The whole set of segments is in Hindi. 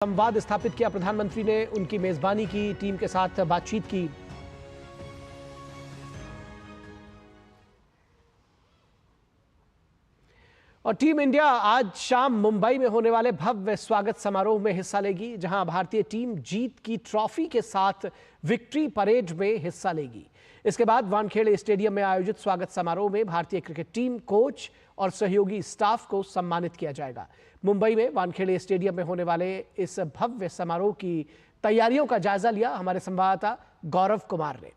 संवाद स्थापित किया। प्रधानमंत्री ने उनकी मेजबानी की, टीम के साथ बातचीत की। और टीम इंडिया आज शाम मुंबई में होने वाले भव्य स्वागत समारोह में हिस्सा लेगी, जहां भारतीय टीम जीत की ट्रॉफी के साथ विक्ट्री परेड में हिस्सा लेगी। इसके बाद वानखेड़े स्टेडियम में आयोजित स्वागत समारोह में भारतीय क्रिकेट टीम, कोच और सहयोगी स्टाफ को सम्मानित किया जाएगा। मुंबई में वानखेड़े स्टेडियम में होने वाले इस भव्य समारोह की तैयारियों का जायजा लिया हमारे संवाददाता गौरव कुमार ने।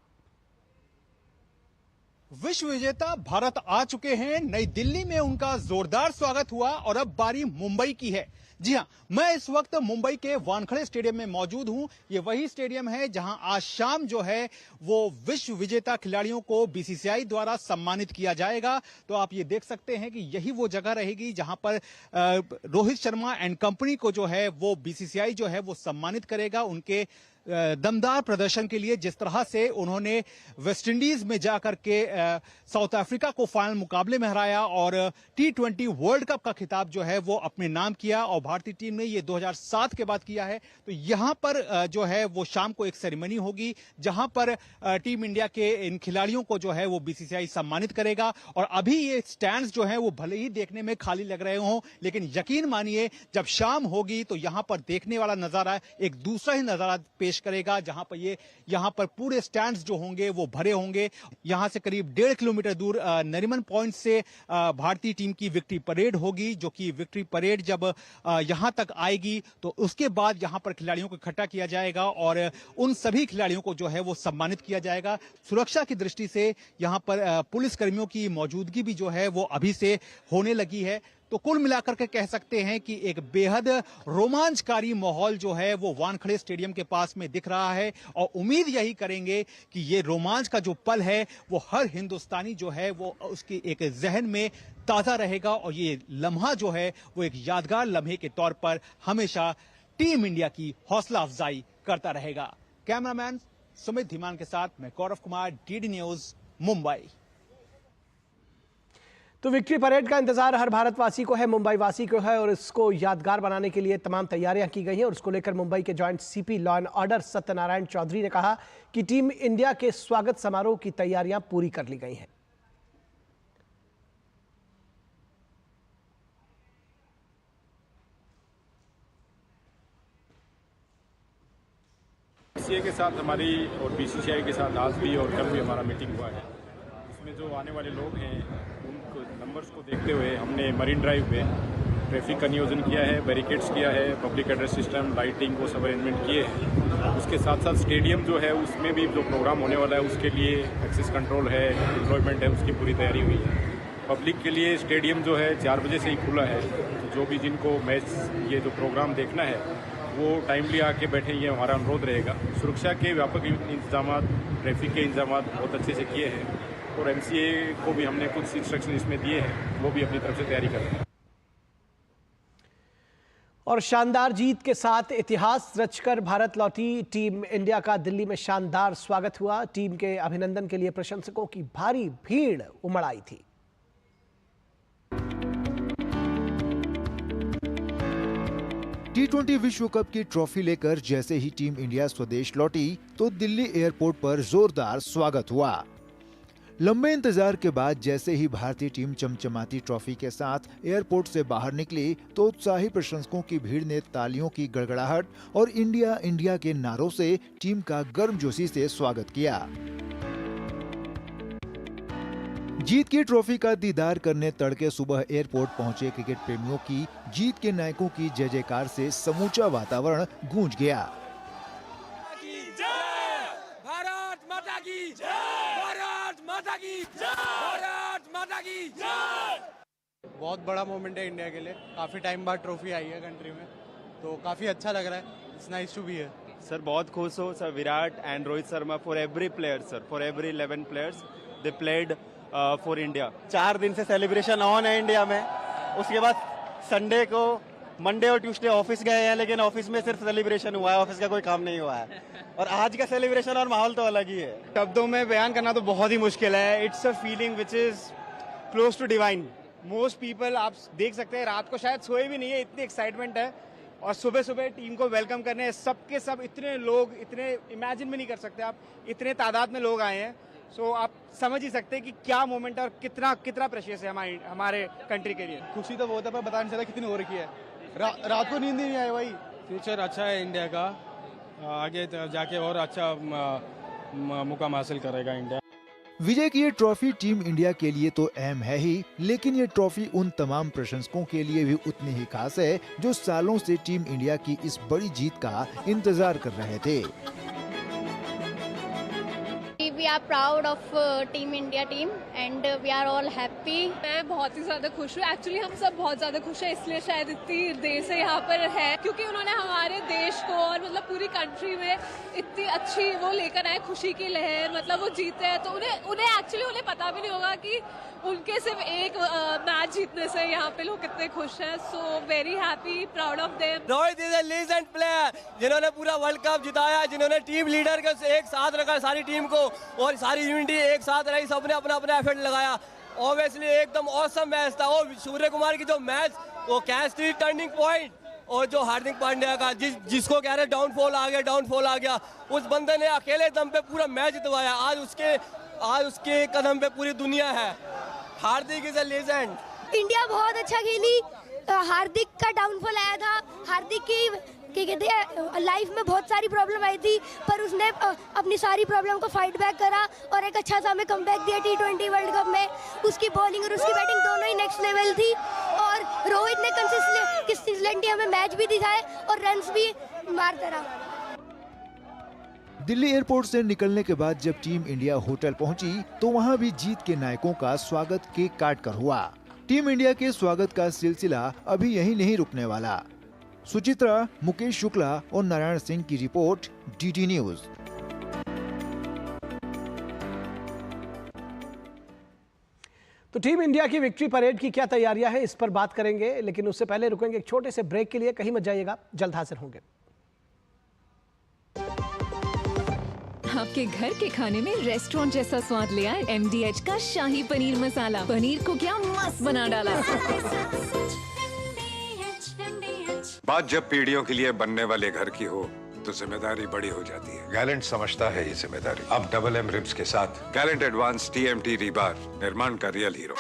विश्व विजेता भारत आ चुके हैं। नई दिल्ली में उनका जोरदार स्वागत हुआ और अब बारी मुंबई की है। जी हां, मैं इस वक्त मुंबई के वानखेड़े स्टेडियम में मौजूद हूं। ये वही स्टेडियम है जहां आज शाम जो है वो विश्व विजेता खिलाड़ियों को बीसीसीआई द्वारा सम्मानित किया जाएगा। तो आप ये देख सकते हैं कि यही वो जगह रहेगी जहां पर रोहित शर्मा एंड कंपनी को जो है वो बीसीसीआई जो है वो सम्मानित करेगा उनके दमदार प्रदर्शन के लिए। जिस तरह से उन्होंने वेस्टइंडीज में जाकर के साउथ अफ्रीका को फाइनल मुकाबले में हराया और T20 वर्ल्ड कप का खिताब जो है वो अपने नाम किया और भारतीय टीम ने ये 2007 के बाद किया है। तो यहां पर जो है वो शाम को एक सेरेमनी होगी जहां पर टीम इंडिया के इन खिलाड़ियों को जो है वो बीसीसीआई सम्मानित करेगा। और अभी ये स्टैंड्स जो है वो भले ही देखने में खाली लग रहे हों, लेकिन यकीन मानिए जब शाम होगी तो यहां पर देखने वाला नजारा एक दूसरा ही नजारा पेश करेगा, जहां पर यहां पर पूरे स्टैंड्स जो होंगे वो भरे होंगे। यहां से करीब 1.5 किलोमीटर दूर नरीमन पॉइंट से भारतीय टीम की विक्ट्री परेड होगी, जो कि विक्ट्री परेड जब यहां तक आएगी तो उसके बाद यहां पर खिलाड़ियों को इकट्ठा किया जाएगा और उन सभी खिलाड़ियों को जो है वो सम्मानित किया जाएगा। सुरक्षा की दृष्टि से यहां पर पुलिस कर्मियों की मौजूदगी भी जो है वो अभी से होने लगी है। तो कुल मिलाकर के कह सकते हैं कि एक बेहद रोमांचकारी माहौल जो है वो वानखेड़े स्टेडियम के पास में दिख रहा है और उम्मीद यही करेंगे कि ये रोमांच का जो पल है वो हर हिंदुस्तानी जो है वो उसकी एक जहन में ताजा रहेगा और ये लम्हा जो है वो एक यादगार लम्हे के तौर पर हमेशा टीम इंडिया की हौसला अफजाई करता रहेगा। कैमरामैन सुमित धीमान के साथ मैं गौरव कुमार, डीडी न्यूज, मुंबई। तो विक्ट्री परेड का इंतजार हर भारतवासी को है, मुंबई वासी को है, और इसको यादगार बनाने के लिए तमाम तैयारियां की गई हैं। और उसको लेकर मुंबई के joint CP law and order Satyanarayan Chaudhary ने कहा कि टीम इंडिया के स्वागत समारोह की तैयारियां पूरी कर ली गई हैं। सीए के साथ हमारी और बीसीसीआई के साथ आज भी और कल भी हमारा मीटिंग हुआ है। इसमें जो आने वाले लोग हैं उनको नंबर्स को देखते हुए हमने मरीन ड्राइव पे ट्रैफिक का नियोजन किया है, बैरिकेड्स किया है, पब्लिक एड्रेस सिस्टम, लाइटिंग वो सब अरेंजमेंट किए हैं। उसके साथ साथ स्टेडियम जो है उसमें भी जो प्रोग्राम होने वाला है उसके लिए एक्सेस कंट्रोल है, डिप्लॉयमेंट है, उसकी पूरी तैयारी हुई है। पब्लिक के लिए स्टेडियम जो है 4 बजे से ही खुला है, तो जो भी जिनको मैच ये जो प्रोग्राम देखना है वो टाइमली आके बैठे, ये हमारा अनुरोध रहेगा। सुरक्षा के व्यापक इंतजाम, ट्रैफिक के इंतजाम बहुत अच्छे से किए हैं और एमसीए को भी हमने कुछ इंस्ट्रक्शन इसमें दिए हैं, वो भी अपनी तरफ से तैयारी कर रहे हैं। और शानदार जीत के साथ इतिहास रचकर भारत लौटी टीम इंडिया का दिल्ली में शानदार स्वागत हुआ। टीम के अभिनंदन के लिए प्रशंसकों की भारी भीड़ उमड़ आई थी। T20 विश्व कप की ट्रॉफी लेकर जैसे ही टीम इंडिया स्वदेश लौटी तो दिल्ली एयरपोर्ट पर जोरदार स्वागत हुआ। लंबे इंतजार के बाद जैसे ही भारतीय टीम चमचमाती ट्रॉफी के साथ एयरपोर्ट से बाहर निकली तो उत्साही प्रशंसकों की भीड़ ने तालियों की गड़गड़ाहट और इंडिया इंडिया के नारों से टीम का गर्मजोशी से स्वागत किया। जीत की ट्रॉफी का दीदार करने तड़के सुबह एयरपोर्ट पहुंचे क्रिकेट प्रेमियों की जीत के नायकों की जय जयकार से समूचा वातावरण गूंज गया। भारत माता की जय! भारत माता की जय! भारत माता की जय! बहुत बड़ा मोमेंट है इंडिया के लिए। काफी टाइम बाद ट्रॉफी आई है कंट्री में, तो काफी अच्छा लग रहा है। It's nice to be here. Sir बहुत खुश हो sir, Virat and Rohit Sharma, for every player sir, for every 11 players they played for India. 4 दिन से सेलिब्रेशन ऑन है इंडिया में। उसके बाद संडे को, मंडे और ट्यूसडे ऑफिस गए हैं, लेकिन ऑफिस में सिर्फ सेलिब्रेशन हुआ है, ऑफिस का कोई काम नहीं हुआ है। और आज का सेलिब्रेशन और माहौल तो अलग ही है। शब्दों में बयान करना तो बहुत ही मुश्किल है। It's a feeling which is close to divine. Most people, आप देख सकते हैं, रात को शायद सोए भी नहीं है, इतनी एक्साइटमेंट है। और सुबह सुबह टीम को वेलकम करने सबके सब इतने लोग, इतने इमेजिन भी नहीं कर सकते आप, इतने तादाद में लोग आए हैं। सो आप समझ ही सकते हैं कि क्या मोमेंट है और कितना प्रेशियस है हमारे कंट्री के लिए। खुशी तो बहुत है, पर बता नहीं सकता कितनी हो रखी है। रात को नींद नहीं आई भाई। फ्यूचर अच्छा है इंडिया का, आगे जाके और अच्छा मुकाम हासिल करेगा इंडिया। विजय की ये ट्रॉफी टीम इंडिया के लिए तो अहम है ही, लेकिन ये ट्रॉफी उन तमाम प्रशंसकों के लिए भी उतनी ही खास है जो सालों से टीम इंडिया की इस बड़ी जीत का इंतजार कर रहे थे। We are proud of Team India team and we are all happy. मैं बहुत ही ज़्यादा खुश हूँ। एक्चुअली हम सब बहुत ज़्यादा खुश हैं, इसलिए शायद इतनी देर से यहाँ पर है, क्योंकि उन्होंने हमारे देश को और मतलब पूरी कंट्री में इतनी अच्छी वो लेकर आए खुशी की लहर। मतलब वो जीते हैं तो उन्हें पता भी नहीं होगा कि उनके सिर्फ एक मैच जीतने से यहाँ पे लोग कितने खुश हैं। So very happy, proud of them. Rohit is a legend player, जिन्होंने पूरा वर्ल्ड कप जिताया, जिन्होंने टीम लीडर के एक साथ रखा सारी टीम को और सारी यूनिटी एक साथ रही, सबने अपना अपना एफर्ट लगाया। ऑब्वियसली एकदम ऑसम मैच था। और सूर्य कुमार की जो मैच, वो कैच थी टर्निंग पॉइंट। और जो हार्दिक पांड्या का जिसको कह रहे डाउनफॉल आ गया, उस बंदे ने अकेले दम पे पूरा मैच जितवाया। आज उसके कदम पे पूरी दुनिया है। हार्दिक इज ए लीजेंड। इंडिया बहुत अच्छा खेली। हार्दिक का डाउनफॉल आया था। हार्दिक की कहते हैं लाइफ में बहुत सारी प्रॉब्लम आई थी, पर उसने अपनी सारी प्रॉब्लम को फाइट बैक करा और एक अच्छा सा हमें कमबैक दिया T20 वर्ल्ड कप में। उसकी बॉलिंग और उसकी बैटिंग दोनों ही नेक्स्ट लेवल थी। और रोहित ने कंसिस्टेंटली हमें मैच भी दिखाए और रन्स भी मारता रहा। दिल्ली एयरपोर्ट से निकलने के बाद जब टीम इंडिया होटल पहुंची तो वहां भी जीत के नायकों का स्वागत केक काट कर हुआ। टीम इंडिया के स्वागत का सिलसिला अभी यहीं नहीं रुकने वाला। सुचित्रा, मुकेश शुक्ला और नारायण सिंह की रिपोर्ट, DD न्यूज। तो टीम इंडिया की विक्ट्री परेड की क्या तैयारियां हैं, इस पर बात करेंगे, लेकिन उससे पहले रुकेंगे एक छोटे से ब्रेक के लिए। कहीं मत जाइएगा, जल्द हाजिर होंगे। आपके घर के खाने में रेस्टोरेंट जैसा स्वाद ले आए MDH का शाही पनीर मसाला। पनीर को क्या मस्त बना डाला। बात जब पीढ़ियों के लिए बनने वाले घर की हो तो जिम्मेदारी बड़ी हो जाती है। गैलेंट समझता है ये जिम्मेदारी। अब डबल M रिब्स के साथ गैलेंट एडवांस TMT रीबार, निर्माण का रियल हीरो।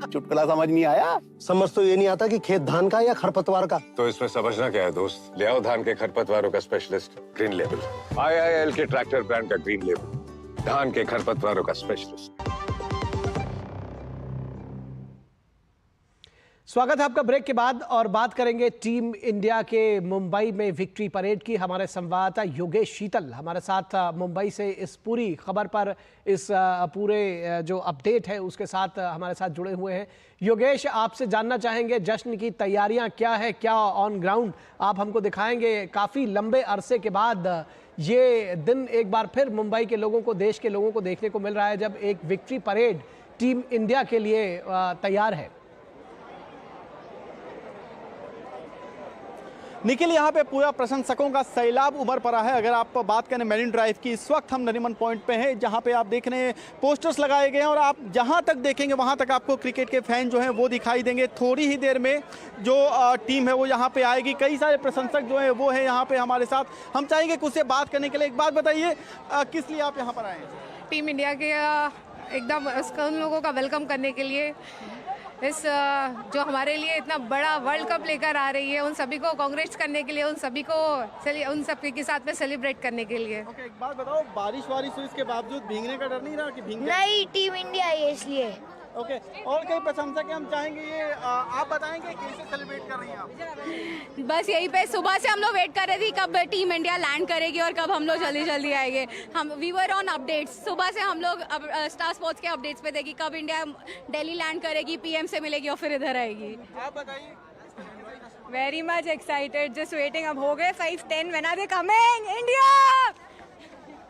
चुटकुला समझ नहीं आया? समझ तो ये नहीं आता कि खेत धान का या खरपतवार का। तो इसमें समझना क्या है दोस्त? ले आओ धान के खरपतवारों का स्पेशलिस्ट ग्रीन लेबल। IIL के ट्रैक्टर ब्रांड का ग्रीन लेबल, धान के खरपतवारों का स्पेशलिस्ट। स्वागत है आपका ब्रेक के बाद, और बात करेंगे टीम इंडिया के मुंबई में विक्ट्री परेड की। हमारे संवाददाता योगेश शीतल हमारे साथ मुंबई से इस पूरी खबर पर, इस पूरे जो अपडेट है उसके साथ हमारे साथ जुड़े हुए हैं। योगेश, आपसे जानना चाहेंगे जश्न की तैयारियां क्या है, क्या ऑन ग्राउंड आप हमको दिखाएंगे। काफ़ी लंबे अरसे के बाद ये दिन एक बार फिर मुंबई के लोगों को, देश के लोगों को देखने को मिल रहा है जब एक विक्ट्री परेड टीम इंडिया के लिए तैयार है। निखिल, यहाँ पे पूरा प्रशंसकों का सैलाब उमड़ पड़ा है। अगर आप बात करें मेरिन ड्राइव की, इस वक्त हम नरीमन पॉइंट पे हैं, जहाँ पे आप देख रहे हैं पोस्टर्स लगाए गए हैं और आप जहाँ तक देखेंगे वहाँ तक आपको क्रिकेट के फैन जो हैं वो दिखाई देंगे। थोड़ी ही देर में जो टीम है वो यहाँ पे आएगी। कई सारे प्रशंसक जो हैं वो है यहाँ पे हमारे साथ। हम चाहेंगे कुछ से बात करने के लिए। एक बात बताइए, किस लिए आप यहाँ पर आए हैं? टीम इंडिया के एकदम उन लोगों का वेलकम करने के लिए, इस जो हमारे लिए इतना बड़ा वर्ल्ड कप लेकर आ रही है, उन सभी को कांग्रेट्स करने के लिए, उन सभी के साथ में सेलिब्रेट करने के लिए। एक बात बताओ, बारिश हुई इसके बावजूद भीगने का डर नहीं रहा कि भीगने? नहीं, टीम इंडिया है इसलिए। ओके, और कई प्रशंसक हम चाहेंगे ये आप बताएंगे कैसे सेलिब्रेट कर रही हैं आप? बस यही पे सुबह से हम लोग वेट कर रहे थे कब टीम इंडिया लैंड करेगी और कब हम लोग जल्दी आएंगे। हम वी वर ऑन अपडेट्स। सुबह से हम लोग स्टार स्पोर्ट्स के अपडेट्स पे थे कि कब इंडिया दिल्ली लैंड करेगी, PM से मिलेगी और फिर इधर आएगी। आप बताइए। Very much excited, just waiting. अब हो गए 5-10, when are they coming India.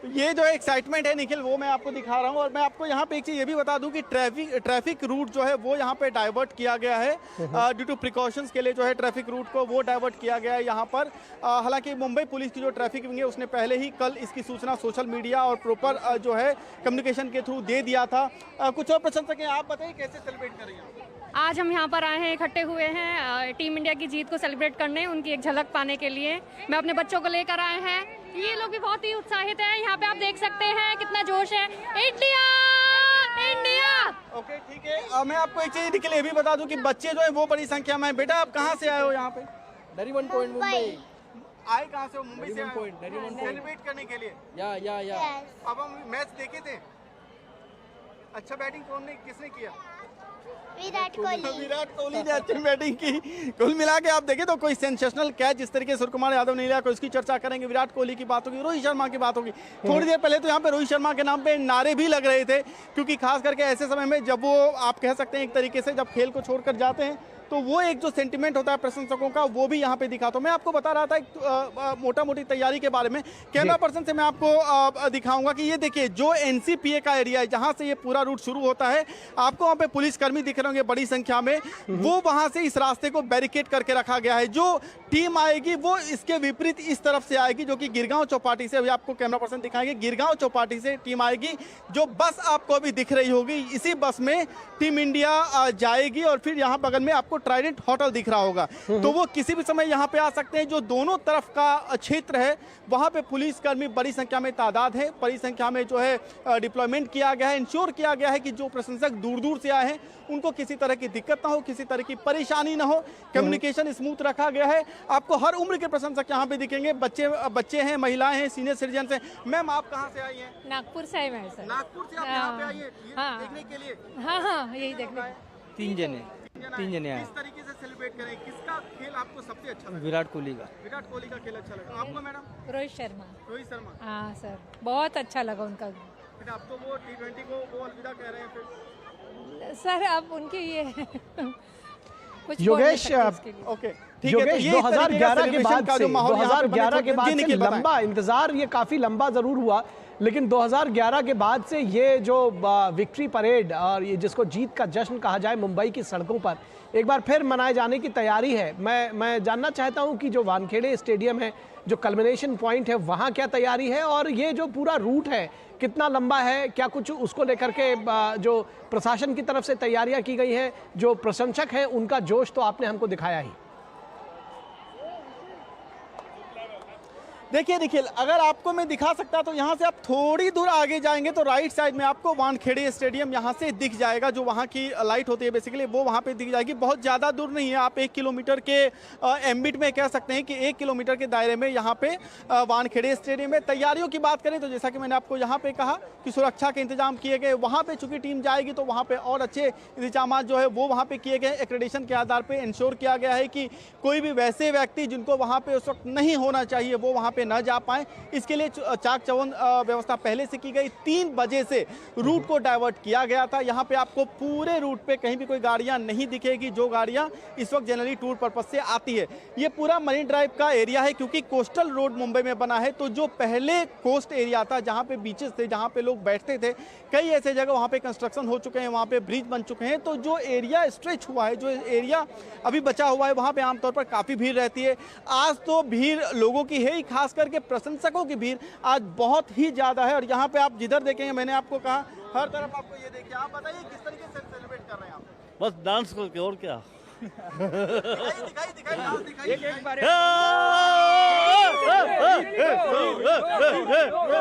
ये जो एक्साइटमेंट है निखिल, वो मैं आपको दिखा रहा हूँ। और मैं आपको यहाँ पे एक चीज़ ये भी बता दूँ कि ट्रैफिक रूट जो है वो यहाँ पे डाइवर्ट किया गया है। ड्यू टू प्रिकॉशंस के लिए जो है ट्रैफिक रूट को वो डाइवर्ट किया गया है यहाँ पर। हालांकि मुंबई पुलिस की जो ट्रैफिक विंग है उसने पहले ही कल इसकी सूचना सोशल मीडिया और प्रॉपर जो है कम्युनिकेशन के थ्रू दे दिया था। कुछ और प्रशंसक हैं, आप बताइए कैसे सेलिब्रेट कर रही हैं? आज हम यहाँ पर आए हैं, इकट्ठे हुए हैं टीम इंडिया की जीत को सेलिब्रेट करने, उनकी एक झलक पाने के लिए। मैं अपने बच्चों को लेकर आए हैं, ये लोग भी बहुत ही उत्साहित हैं। यहाँ पे आप देख सकते हैं कितना जोश है। India India. ओके ठीक है, मैं आपको एक चीज के लिए भी बता दूं कि बच्चे जो है वो बड़ी संख्या में। बेटा आप कहाँ से आए हो यहाँ पे? नरीमन पॉइंट मुंबई। आए कहाँ से हो? मुंबई से आए हो सेलिब्रेट करने के लिए? या अब हम मैच देखे थे। अच्छा बैटिंग किसने किया? विराट कोहली ने अच्छी बैटिंग की। कुल मिला के आप देखें तो कोई सेंसेशनल कैच जिस तरीके से सूर्य कुमार यादव ने लिया, कोई उसकी चर्चा करेंगे। विराट कोहली की बात होगी, रोहित शर्मा की बात होगी। थोड़ी देर पहले तो यहाँ पे रोहित शर्मा के नाम पे नारे भी लग रहे थे, क्योंकि खास करके ऐसे समय में जब वो आप कह सकते हैं एक तरीके से जब खेल को छोड़कर जाते हैं तो वो एक जो सेंटिमेंट होता है प्रशंसकों का वो भी यहाँ पे दिखा। तो मैं आपको बता रहा था एक मोटा मोटी तैयारी के बारे में। कैमरा पर्सन से मैं आपको दिखाऊंगा कि ये देखिए जो एनसीपीए का एरिया है जहाँ से ये पूरा रूट शुरू होता है, आपको वहाँ पे पुलिसकर्मी दिख रहे होंगे बड़ी संख्या में। वो वहाँ से इस रास्ते को बैरिकेड करके रखा गया है। जो टीम आएगी वो इसके विपरीत इस तरफ से आएगी, जो कि गिरगांव चौपाटी से, अभी आपको कैमरा पर्सन दिखाएंगे, गिरगांव चौपाटी से टीम आएगी। जो बस आपको अभी दिख रही होगी, इसी बस में टीम इंडिया जाएगी और फिर यहाँ बगल में आपको ट्राइडेंट होटल दिख रहा होगा, तो वो किसी भी समय यहाँ पे आ सकते हैं। जो दोनों तरफ का क्षेत्र है वहाँ पे पुलिसकर्मी बड़ी संख्या में तादाद है, बड़ी संख्या में जो है डिप्लॉयमेंट किया गया है। इंश्योर किया गया है कि जो प्रशंसक दूर दूर से आए हैं उनको किसी तरह की दिक्कत ना हो, किसी तरह की परेशानी ना हो। कम्युनिकेशन स्मूथ रखा गया है। आपको हर उम्र के प्रशंसक यहाँ पे दिखेंगे, बच्चे हैं, महिलाएं हैं, सीनियर सिटीजन हैं। मैम आप कहाँ से आई हैं? नागपुर से आई मैं सर। नागपुर से आप यहाँ पे आई हैं देखने के लिए? हाँ यही देखने। तीन जने आए। किस तरीके से सेलिब्रेट करें? किसका खेल आपको सबसे अच्छा लगा? विराट कोहली का। विराट कोहली का खेल अच्छा लगा। आपको मैडम? रोहित शर्मा। रोहित शर्मा, हाँ सर, बहुत अच्छा लगा उनका। फिर अब तो वो T20 को वो अलविदा कह रहे हैं फिर सर अब उनके ये कुछ योगेश ओके योगेश 2011 के बाद से 2011 के बाद से लंबा इंतजार, ये काफी लंबा जरूर हुआ, लेकिन 2011 के बाद से ये जो विक्ट्री परेड और ये जिसको जीत का जश्न कहा जाए मुंबई की सड़कों पर एक बार फिर मनाए जाने की तैयारी है। मैं जानना चाहता हूं कि जो वानखेड़े स्टेडियम है, जो कल्मिनेशन पॉइंट है, वहां क्या तैयारी है और ये जो पूरा रूट है कितना लंबा है, क्या कुछ उसको लेकर के जो प्रशासन की तरफ से तैयारियां की गई हैं, जो प्रशंसक हैं उनका जोश तो आपने हमको दिखाया ही। देखिए अगर आपको मैं दिखा सकता तो यहाँ से आप थोड़ी दूर आगे जाएंगे तो राइट साइड में आपको वानखेड़े स्टेडियम यहाँ से दिख जाएगा। जो वहाँ की लाइट होती है बेसिकली वो वहाँ पे दिख जाएगी। बहुत ज़्यादा दूर नहीं है, आप 1 किलोमीटर के एम्बिट में कह सकते हैं कि 1 किलोमीटर के दायरे में यहाँ पे वानखेड़े स्टेडियम में। तैयारियों की बात करें तो जैसा कि मैंने आपको यहाँ पे कहा कि सुरक्षा के इंतजाम किए गए। वहाँ पे चूंकि टीम जाएगी तो वहाँ पे और अच्छे इंतजाम जो है वो वहाँ पे किए गए। एक्रेडिशन के आधार पर इंश्योर किया गया है कि कोई भी वैसे व्यक्ति जिनको वहाँ पे उस वक्त नहीं होना चाहिए वो वहाँ पे न जा पाए। इसके लिए चाक चौबंद व्यवस्था पहले से की गई। 3 बजे से रूट को डाइवर्ट किया गया था। यहाँ पे आपको पूरे रूट पे कहीं भी कोई गाड़ियां नहीं दिखेगी, जो गाड़ियां इस वक्त जनरली टूर पर्पज से आती है। ये पूरा मरीन ड्राइव का एरिया है, क्योंकि कोस्टल रोड मुंबई में बना है। तो जो पहले कोस्ट एरिया था जहाँ पे बीचेस थे, जहाँ पे लोग बैठते थे, कई ऐसे जगह वहाँ पे कंस्ट्रक्शन हो चुके हैं, वहाँ पे ब्रिज बन चुके हैं। तो जो एरिया स्ट्रेच हुआ है, जो एरिया अभी बचा हुआ है, वहाँ पे आमतौर पर काफी भीड़ रहती है। आज तो भीड़ लोगों की है ही, खास करके प्रशंसकों की भीड़ आज बहुत ही ज्यादा है। और यहाँ पे आप जिधर देखेंगे, मैंने आपको कहा हर तरफ आपको ये देखिए। आप बताइए किस तरीके से सेलिब्रेट कर रहे हैं आप? बस डांस करके, और क्या।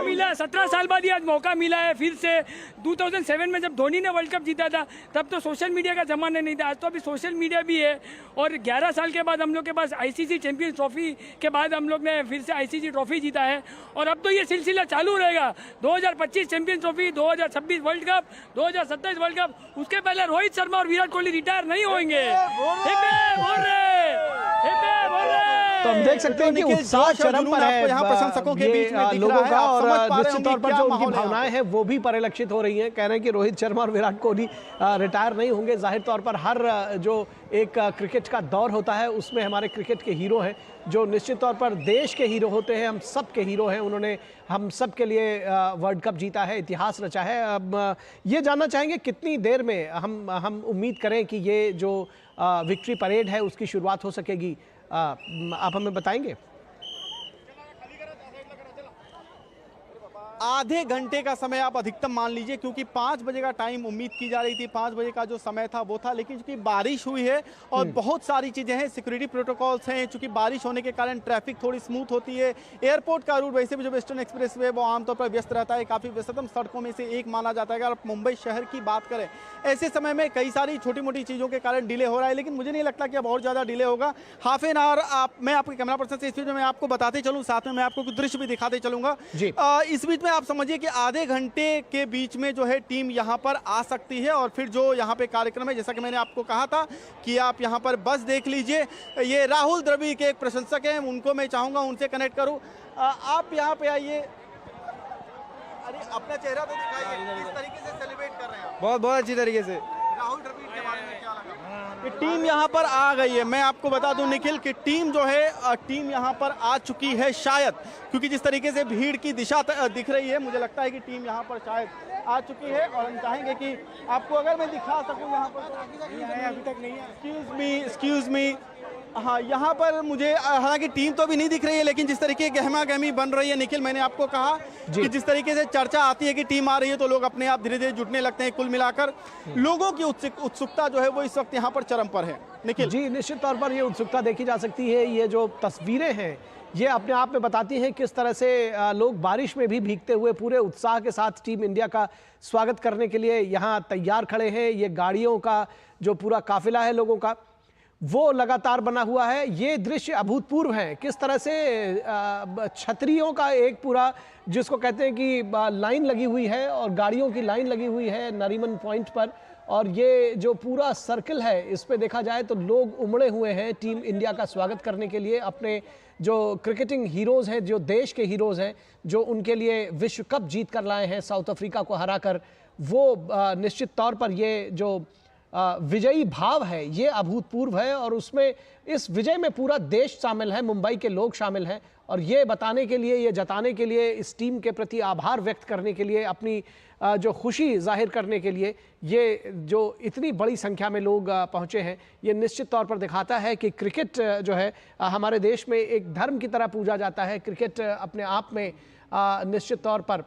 मिला 17 साल बाद आज मौका मिला है फिर से। 2007 में जब धोनी ने वर्ल्ड कप जीता था तब तो सोशल मीडिया का जमाना नहीं था, आज तो अभी सोशल मीडिया भी है। और 11 साल के बाद हम लोग के पास आईसीसी चैंपियंस ट्रॉफी के बाद हम लोग ने फिर से आईसीसी ट्रॉफी जीता है। और अब तो ये सिलसिला चालू रहेगा। 2025 champions trophy, 2026 world cup, 2027 world cup. उसके पहले रोहित शर्मा और विराट कोहली रिटायर नहीं होंगे। तो हम देख सकते हैं कि उत्साह चरम पर है यहाँ प्रशंसकों के बीच में लोगों का, और निश्चित तौर पर जो उनकी भावनाएं हैं वो भी परिलक्षित हो रही हैं। कह रहे हैं कि रोहित शर्मा और विराट कोहली रिटायर नहीं होंगे। जाहिर तौर पर हर जो एक क्रिकेट का दौर होता है उसमें हमारे क्रिकेट के हीरो हैं, जो निश्चित तौर पर देश के हीरो होते हैं, हम सब के हीरो हैं। उन्होंने हम सब के लिए वर्ल्ड कप जीता है, इतिहास रचा है। अब ये जानना चाहेंगे कितनी देर में हम उम्मीद करें कि ये जो विक्ट्री परेड है उसकी शुरुआत हो सकेगी, आप हमें बताएंगे? आधे घंटे का समय आप अधिकतम मान लीजिए, क्योंकि 5 बजे का टाइम उम्मीद की जा रही थी, 5 बजे का जो समय था वो था, लेकिन चूंकि बारिश हुई है और बहुत सारी चीज़ें हैं, सिक्योरिटी प्रोटोकॉल्स हैं, चूंकि बारिश होने के कारण ट्रैफिक थोड़ी स्मूथ होती है। एयरपोर्ट का रूट वैसे भी जो वेस्टर्न एक्सप्रेस वे वो आमतौर पर व्यस्त रहता है, काफ़ी व्यस्ततम सड़कों में से एक माना जाता है। अगर आप मुंबई शहर की बात करें, ऐसे समय में कई सारी छोटी मोटी चीज़ों के कारण डिले हो रहा है, लेकिन मुझे नहीं लगता कि अब और ज़्यादा डिले होगा। हाफ एन आवर मैं आपके कैमरा पर्सन से इस बीच में मैं आपको बताते चलूँ, साथ में मैं आपको कुछ दृश्य भी दिखाते चलूँगा। इस बीच में आप समझिए कि आधे घंटे के बीच में जो है टीम यहाँ पर आ सकती है, और फिर जो यहाँ पे कार्यक्रम है, जैसा कि मैंने आपको कहा था कि आप यहाँ पर बस देख लीजिए। ये राहुल द्रविड़ के एक प्रशंसक हैं, उनको मैं चाहूँगा उनसे कनेक्ट करूँ। आप यहाँ पे आइए, अरे अपना चेहरा तो दिखाइए, किस तरीके से सेलिब्रेट कर रहे हैं? बहुत अच्छी तरीके से। राहुल द्रविड़ के बारे में क्या लगा? कि टीम यहाँ पर आ गई है। मैं आपको बता दूं निखिल कि टीम जो है टीम यहाँ पर आ चुकी है शायद, क्योंकि जिस तरीके से भीड़ की दिशा दिख रही है, मुझे लगता है कि टीम यहाँ पर शायद आ चुकी है। और हम चाहेंगे कि आपको अगर मैं दिखा सकूँ यहाँ पर, अभी तक नहीं है। एक्सक्यूज मी, हाँ यहाँ पर मुझे हालांकि टीम तो अभी नहीं दिख रही है, लेकिन जिस तरीके की गहमा गहमी बन रही है निखिल, मैंने आपको कहा कि जिस तरीके से चर्चा आती है कि टीम आ रही है तो लोग अपने आप धीरे धीरे जुटने लगते हैं। कुल मिलाकर लोगों की उत्सुकता जो है वो इस वक्त यहाँ पर चरम पर है। निखिल जी, निश्चित तौर पर ये उत्सुकता देखी जा सकती है। ये जो तस्वीरें हैं ये अपने आप में बताती हैं किस तरह से लोग बारिश में भी भीगते हुए पूरे उत्साह के साथ टीम इंडिया का स्वागत करने के लिए यहाँ तैयार खड़े हैं। ये गाड़ियों का जो पूरा काफिला है लोगों का, वो लगातार बना हुआ है। ये दृश्य अभूतपूर्व है, किस तरह से छतरियों का एक पूरा, जिसको कहते हैं कि लाइन लगी हुई है और गाड़ियों की लाइन लगी हुई है नरीमन पॉइंट पर, और ये जो पूरा सर्कल है इस पे देखा जाए तो लोग उमड़े हुए हैं टीम इंडिया का स्वागत करने के लिए। अपने जो क्रिकेटिंग हीरोज़ हैं, जो देश के हीरोज़ हैं, जो उनके लिए विश्व कप जीत कर लाए हैं साउथ अफ्रीका को हराकर, वो निश्चित तौर पर ये जो विजयी भाव है ये अभूतपूर्व है। और उसमें इस विजय में पूरा देश शामिल है, मुंबई के लोग शामिल हैं, और ये बताने के लिए, ये जताने के लिए, इस टीम के प्रति आभार व्यक्त करने के लिए, अपनी जो खुशी जाहिर करने के लिए ये जो इतनी बड़ी संख्या में लोग पहुंचे हैं, ये निश्चित तौर पर दिखाता है कि क्रिकेट जो है हमारे देश में एक धर्म की तरह पूजा जाता है। क्रिकेट अपने आप में निश्चित तौर पर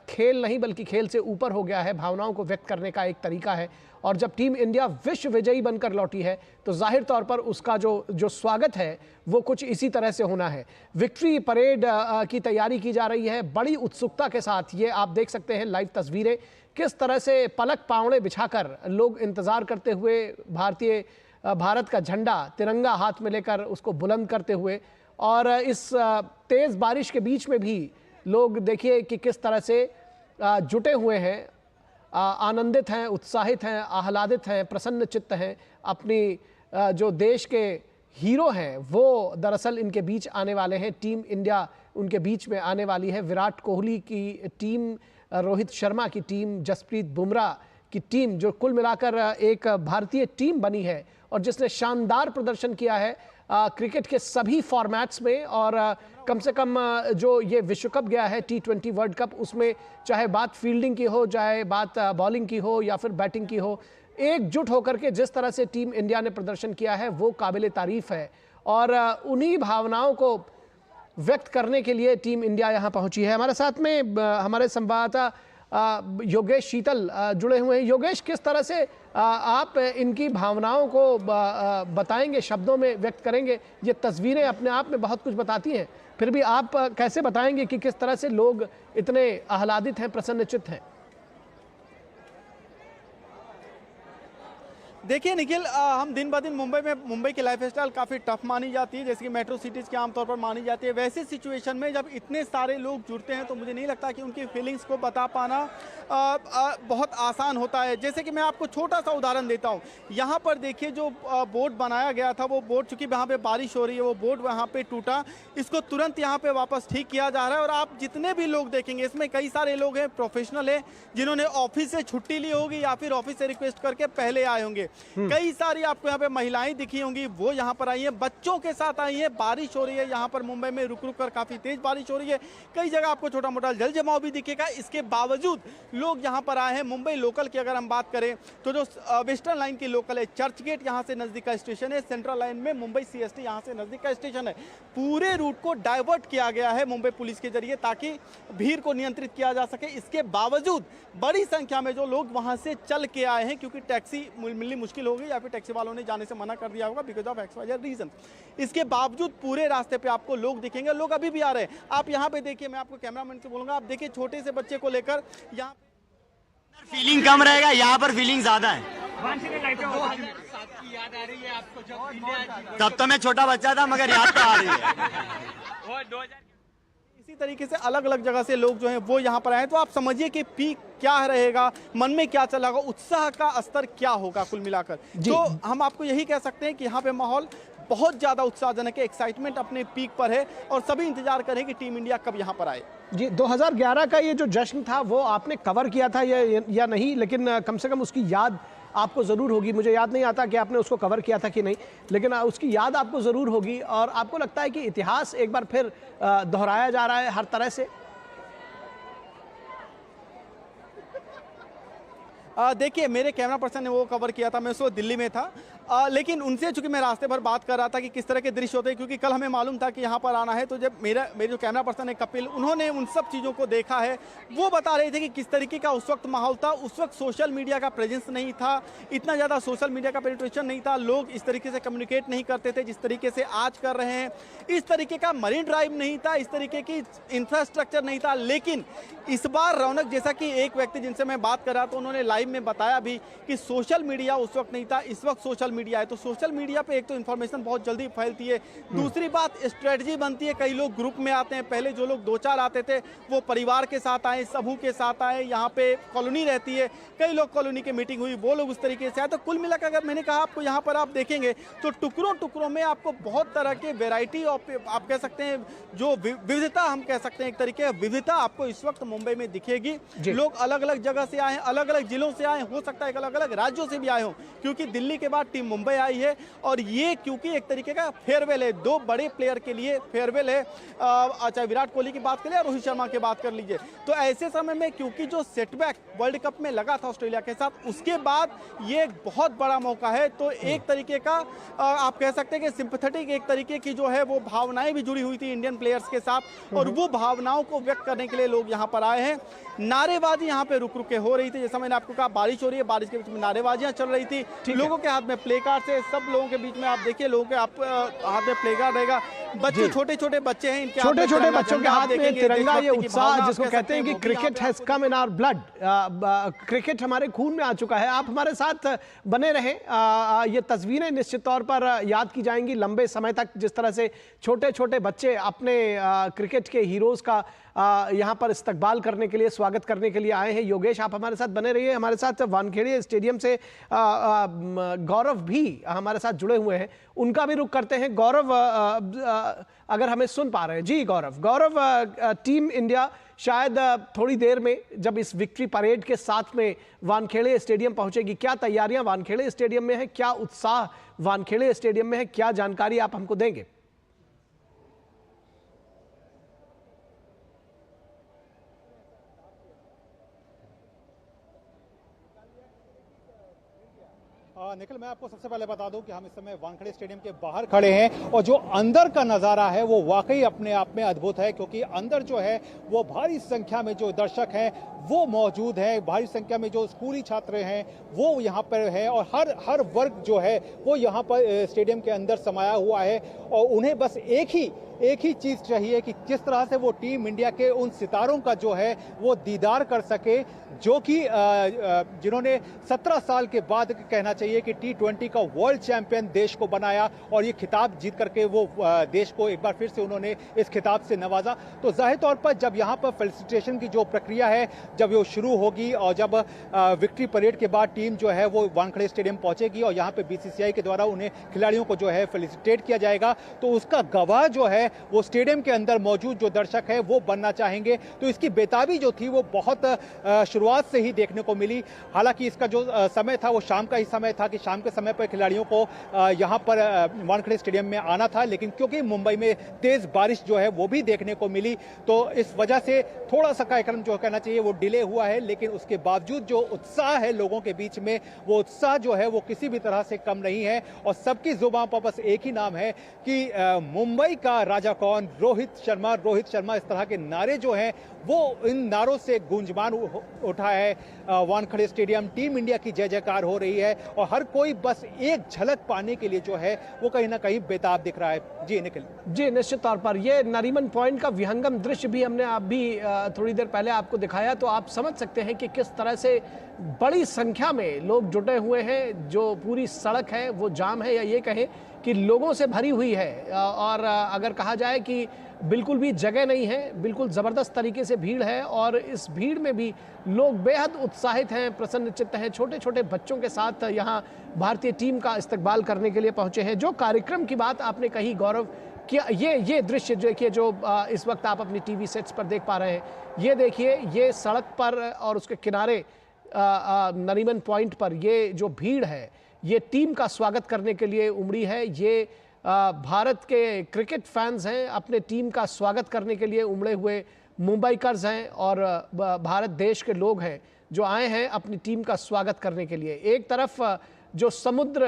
खेल नहीं बल्कि खेल से ऊपर हो गया है, भावनाओं को व्यक्त करने का एक तरीका है। और जब टीम इंडिया विश्व विजयी बनकर लौटी है तो जाहिर तौर पर उसका जो स्वागत है वो कुछ इसी तरह से होना है। विक्ट्री परेड की तैयारी की जा रही है बड़ी उत्सुकता के साथ। ये आप देख सकते हैं लाइव तस्वीरें, किस तरह से पलक पावड़े बिछाकर लोग इंतज़ार करते हुए भारत का झंडा, तिरंगा हाथ में लेकर उसको बुलंद करते हुए, और इस तेज़ बारिश के बीच में भी लोग देखिए कि किस तरह से जुटे हुए हैं, आनंदित हैं, उत्साहित हैं, आह्लादित हैं, प्रसन्न चित्त हैं। अपनी जो देश के हीरो हैं वो दरअसल इनके बीच आने वाले हैं। टीम इंडिया उनके बीच में आने वाली है। विराट कोहली की टीम, रोहित शर्मा की टीम, जसप्रीत बुमराह की टीम, जो कुल मिलाकर एक भारतीय टीम बनी है और जिसने शानदार प्रदर्शन किया है क्रिकेट के सभी फॉर्मेट्स में। और कम से कम जो ये विश्व कप गया है T20 वर्ल्ड कप, उसमें चाहे बात फील्डिंग की हो, चाहे बात बॉलिंग की हो या फिर बैटिंग की हो, एकजुट होकर के जिस तरह से टीम इंडिया ने प्रदर्शन किया है वो काबिल तारीफ है। और उन्हीं भावनाओं को व्यक्त करने के लिए टीम इंडिया यहाँ पहुँची है। हमारे साथ में हमारे संवाददाता योगेश शीतल जुड़े हुए हैं। योगेश, किस तरह से आप इनकी भावनाओं को बताएंगे, शब्दों में व्यक्त करेंगे? ये तस्वीरें अपने आप में बहुत कुछ बताती हैं, फिर भी आप कैसे बताएंगे कि किस तरह से लोग इतने आह्लादित हैं, प्रसन्नचित्त हैं? देखिए निखिल, हम दिन ब दिन मुंबई की लाइफ स्टाइल काफ़ी टफ मानी जाती है, जैसे कि मेट्रो सिटीज़ के आमतौर पर मानी जाती है। वैसे सिचुएशन में जब इतने सारे लोग जुड़ते हैं तो मुझे नहीं लगता कि उनकी फीलिंग्स को बता पाना बहुत आसान होता है। जैसे कि मैं आपको छोटा सा उदाहरण देता हूँ। यहाँ पर देखिए जो बोर्ड बनाया गया था, वो बोर्ड, चूँकि वहाँ पे बारिश हो रही है, वो बोर्ड वहाँ पे टूटा, इसको तुरंत यहाँ पे वापस ठीक किया जा रहा है। और आप जितने भी लोग देखेंगे इसमें कई सारे लोग हैं, प्रोफेशनल हैं, जिन्होंने ऑफिस से छुट्टी ली होगी या फिर ऑफिस से रिक्वेस्ट करके पहले आए होंगे। कई सारी आपको यहाँ पे महिलाएं दिखी होंगी, वो यहाँ पर आई हैं, बच्चों के साथ आई हैं। बारिश हो रही है यहाँ पर मुंबई में, रुक रुक कर काफी तेज बारिश हो रही है। कई जगह आपको छोटा मोटा जल जमाव भी दिखेगा। इसके बावजूद लोग यहाँ पर आए हैं। मुंबई लोकल की अगर हम बात करें तो जो वेस्टर्न लाइन की लोकल है, चर्च गेट यहाँ से नजदीक का स्टेशन है, सेंट्रल लाइन में मुंबई CST यहाँ से नजदीक का स्टेशन है। पूरे रूट को डाइवर्ट किया गया है मुंबई पुलिस के जरिए ताकि भीड़ को नियंत्रित किया जा सके। इसके बावजूद बड़ी संख्या में जो लोग वहां से चल के आए हैं, क्योंकि टैक्सी मिलनी मुश्किल होगी या फिर टैक्सी वालों ने जाने से मना कर दिया होगा बिकॉज ऑफ XYZ रीजन। इसके बावजूद पूरे रास्ते पे आपको लोग दिखेंगे, लोग अभी भी आ रहे हैं। आप यहाँ पे देखिए, मैं आपको कैमरामैन से बोलूंगा, आप देखिए छोटे से बच्चे को लेकर यहाँ फीलिंग कम रहेगा, यहाँ पर फीलिंग ज्यादा है। तब तो मैं छोटा बच्चा था मगर याद तो आ रही है। इसी तरीके से अलग अलग जगह से लोग जो हैं वो यहाँ पर आए। तो आप समझिए कि पीक क्या रहेगा, मन में क्या चल रहा होगा, उत्साह का स्तर क्या होगा कुल मिलाकर। तो हम आपको यही कह सकते हैं कि यहाँ पे माहौल बहुत ज्यादा उत्साहजनक है, एक्साइटमेंट अपने पीक पर है और सभी इंतजार करें कि टीम इंडिया कब यहाँ पर आए। जी, 2011 का ये जो जश्न था वो आपने कवर किया था या नहीं, लेकिन कम से कम उसकी याद आपको ज़रूर होगी। मुझे याद नहीं आता कि आपने उसको कवर किया था कि नहीं, लेकिन उसकी याद आपको ज़रूर होगी। और आपको लगता है कि इतिहास एक बार फिर दोहराया जा रहा है हर तरह से? देखिए, मेरे कैमरा पर्सन ने वो कवर किया था, मैं उस वक्त दिल्ली में था। लेकिन उनसे चूंकि मैं रास्ते भर बात कर रहा था कि किस तरह के दृश्य होते हैं, क्योंकि कल हमें मालूम था कि यहाँ पर आना है। तो जब मेरे जो कैमरा पर्सन है कपिल, उन्होंने उन सब चीज़ों को देखा है। वो बता रहे थे कि किस तरीके का उस वक्त माहौल था। उस वक्त सोशल मीडिया का प्रेजेंस नहीं था, इतना ज़्यादा सोशल मीडिया का पेनिट्रेशन नहीं था, लोग इस तरीके से कम्युनिकेट नहीं करते थे जिस तरीके से आज कर रहे हैं। इस तरीके का मरीन ड्राइव नहीं था, इस तरीके की इंफ्रास्ट्रक्चर नहीं था। लेकिन इस बार रौनक, जैसा कि एक व्यक्ति जिनसे मैं बात कर रहा था, उन्होंने लाइव में बताया भी कि सोशल मीडिया उस वक्त नहीं था, इस वक्त सोशल मीडिया है। तो सोशल मीडिया पे एक तो इन्फॉर्मेशन बहुत जल्दी फैलती है, दूसरी बात स्ट्रेटजी बनती है। कई लोग ग्रुप में आते हैं, पहले जो लोग 2-4 आते थे वो परिवार के साथ आए, समूह के साथ आए। यहाँ पे कॉलोनी रहती है, कई लोग कॉलोनी की मीटिंग हुई, वो लोग उस तरीके से आए। तो कुल मिलाकर अगर मैंने कहा आपको यहाँ पर आप देखेंगे तो टुकड़ों टुकड़ों में आपको बहुत तरह के वेराइटी ऑफ, आप कह सकते हैं जो विविधता, हम कह सकते हैं एक तरीके विविधता आपको इस वक्त मुंबई में दिखेगी। लोग अलग अलग जगह से आए हैं, अलग अलग जिलों से आए, हो सकता है अलग अलग राज्यों से भी आए हों, क्योंकि दिल्ली के बाद टीम मुंबई आई है। और ये क्योंकि एक तरीके का फेयरवेल है, 2 बड़े प्लेयर के लिए फेयरवेल है। चाहे विराट कोहली की बात करें या रोहित शर्मा की बात कर लीजिए। तो ऐसे समय में क्योंकि जो सेटबैक वर्ल्ड कप में लगा था ऑस्ट्रेलिया के साथ, उसके बाद ये एक बहुत बड़ा मौका है। तो एक तरीके का आप कह सकते हैं कि सिंपैथेटिक एक तरीके की जो है वो भावनाएं भी जुड़ी हुई थी इंडियन प्लेयर्स के साथ, और वो भावनाओं को व्यक्त करने के लिए लोग यहाँ पर आए हैं। नारेबाजी यहाँ पे रुक रुक के हो रही थी, जैसा मैंने आपको कहा बारिश हो रही है, बारिश के बीच में नारेबाजियां चल रही थी, लोगों के हाथ में प्ले कार्ड से, सब लोगों के बीच में आप देखिए लोगों के हाथ में प्ले कार्ड रहेगा। बच्चे, छोटे छोटे बच्चे हैं, इनके छोटे छोटे बच्चों के हाथ में तिरंगा, ये उत्साह जिसको कहते हैं कि cricket has come in our blood, cricket हमारे खून में आ चुका है। आप हमारे साथ बने रहें, ये तस्वीरें निश्चित तौर पर याद की जाएंगी लंबे समय तक, जिस तरह से छोटे छोटे बच्चे अपने क्रिकेट के हीरोज का यहाँ पर इस्तकबाल करने के लिए, स्वागत करने के लिए आए हैं। योगेश, आप हमारे साथ बने रहिए। हमारे साथ वानखेड़े स्टेडियम से गौरव भी हमारे साथ जुड़े हुए हैं, उनका भी रुख करते हैं। गौरव, अगर हमें सुन पा रहे हैं? जी गौरव, टीम इंडिया शायद थोड़ी देर में जब इस विक्ट्री परेड के साथ में वानखेड़े स्टेडियम पहुंचेगी, क्या तैयारियां वानखेड़े स्टेडियम में है, क्या उत्साह वानखेड़े स्टेडियम में है, क्या जानकारी आप हमको देंगे? निखिल, मैं आपको सबसे पहले बता दूं कि हम इस समय वानखेड़े स्टेडियम के बाहर खड़े हैं और जो अंदर का नज़ारा है वो वाकई अपने आप में अद्भुत है, क्योंकि अंदर जो है वो भारी संख्या में जो दर्शक हैं वो मौजूद हैं, भारी संख्या में जो स्कूली छात्र हैं वो यहाँ पर है, और हर वर्ग जो है वो यहाँ पर स्टेडियम के अंदर समाया हुआ है। और उन्हें बस एक ही चीज़ चाहिए कि किस तरह से वो टीम इंडिया के उन सितारों का जो है वो दीदार कर सके, जो कि जिन्होंने 17 साल के बाद कहना चाहिए कि T20 का वर्ल्ड चैंपियन देश को बनाया, और ये खिताब जीत करके वो देश को एक बार फिर से उन्होंने इस खिताब से नवाजा। तो जाहिर तौर पर जब यहाँ पर फेलिसिटेशन की जो प्रक्रिया है, जब वो शुरू होगी और जब विक्ट्री परेड के बाद टीम जो है वो वानखेड़े स्टेडियम पहुंचेगी और यहाँ पे बीसीसीआई के द्वारा उन्हें खिलाड़ियों को जो है फेलिसिटेट किया जाएगा, तो उसका गवाह जो है वो स्टेडियम के अंदर मौजूद जो दर्शक है वो बनना चाहेंगे। तो इसकी बेताबी जो थी वो बहुत शुरुआत से ही देखने को मिली। हालांकि इसका जो समय था वो शाम का ही समय था कि शाम के समय पर खिलाड़ियों को यहाँ पर वानखेड़े स्टेडियम में आना था, लेकिन क्योंकि मुंबई में तेज बारिश जो है वो भी देखने को मिली, तो इस वजह से थोड़ा सा कार्यक्रम जो कहना चाहिए वो डिले हुआ है। लेकिन उसके बावजूद जो उत्साह है लोगों के बीच में, वो उत्साह जो है वो किसी भी तरह से कम नहीं है और सबकी जुबान पर बस एक ही नाम है कि मुंबई का राजा कौन, रोहित शर्मा, रोहित शर्मा। इस तरह के नारे जो हैं वो इन नारों से गूंजमान उठा है वानखेड़े स्टेडियम। टीम इंडिया की जय जयकार हो रही है और हर कोई बस एक झलक पाने के लिए जो है वो कहीं ना कहीं बेताब दिख रहा है। जी निखिल। जी निश्चित तौर पर ये नरीमन पॉइंट का विहंगम दृश्य भी हमने अभी थोड़ी देर पहले आपको दिखाया, तो आप समझ सकते हैं कि किस तरह से बड़ी संख्या में लोग जुटे हुए हैं। जो पूरी सड़क है वो जाम है, या ये कहें कि लोगों से भरी हुई है, और अगर कहा जाए कि बिल्कुल भी जगह नहीं है, बिल्कुल ज़बरदस्त तरीके से भीड़ है और इस भीड़ में भी लोग बेहद उत्साहित हैं, प्रसन्नचित्त हैं। छोटे छोटे बच्चों के साथ यहाँ भारतीय टीम का इस्तकबाल करने के लिए पहुँचे हैं। जो कार्यक्रम की बात आपने कही गौरव, कि ये दृश्य देखिए जो इस वक्त आप अपनी टीवी सेट्स पर देख पा रहे हैं, ये देखिए ये सड़क पर और उसके किनारे नरीमन पॉइंट पर ये जो भीड़ है ये टीम का स्वागत करने के लिए उमड़ी है। ये भारत के क्रिकेट फैंस हैं, अपने टीम का स्वागत करने के लिए उमड़े हुए मुंबईकर्स हैं और भारत देश के लोग हैं जो आए हैं अपनी टीम का स्वागत करने के लिए। एक तरफ जो समुद्र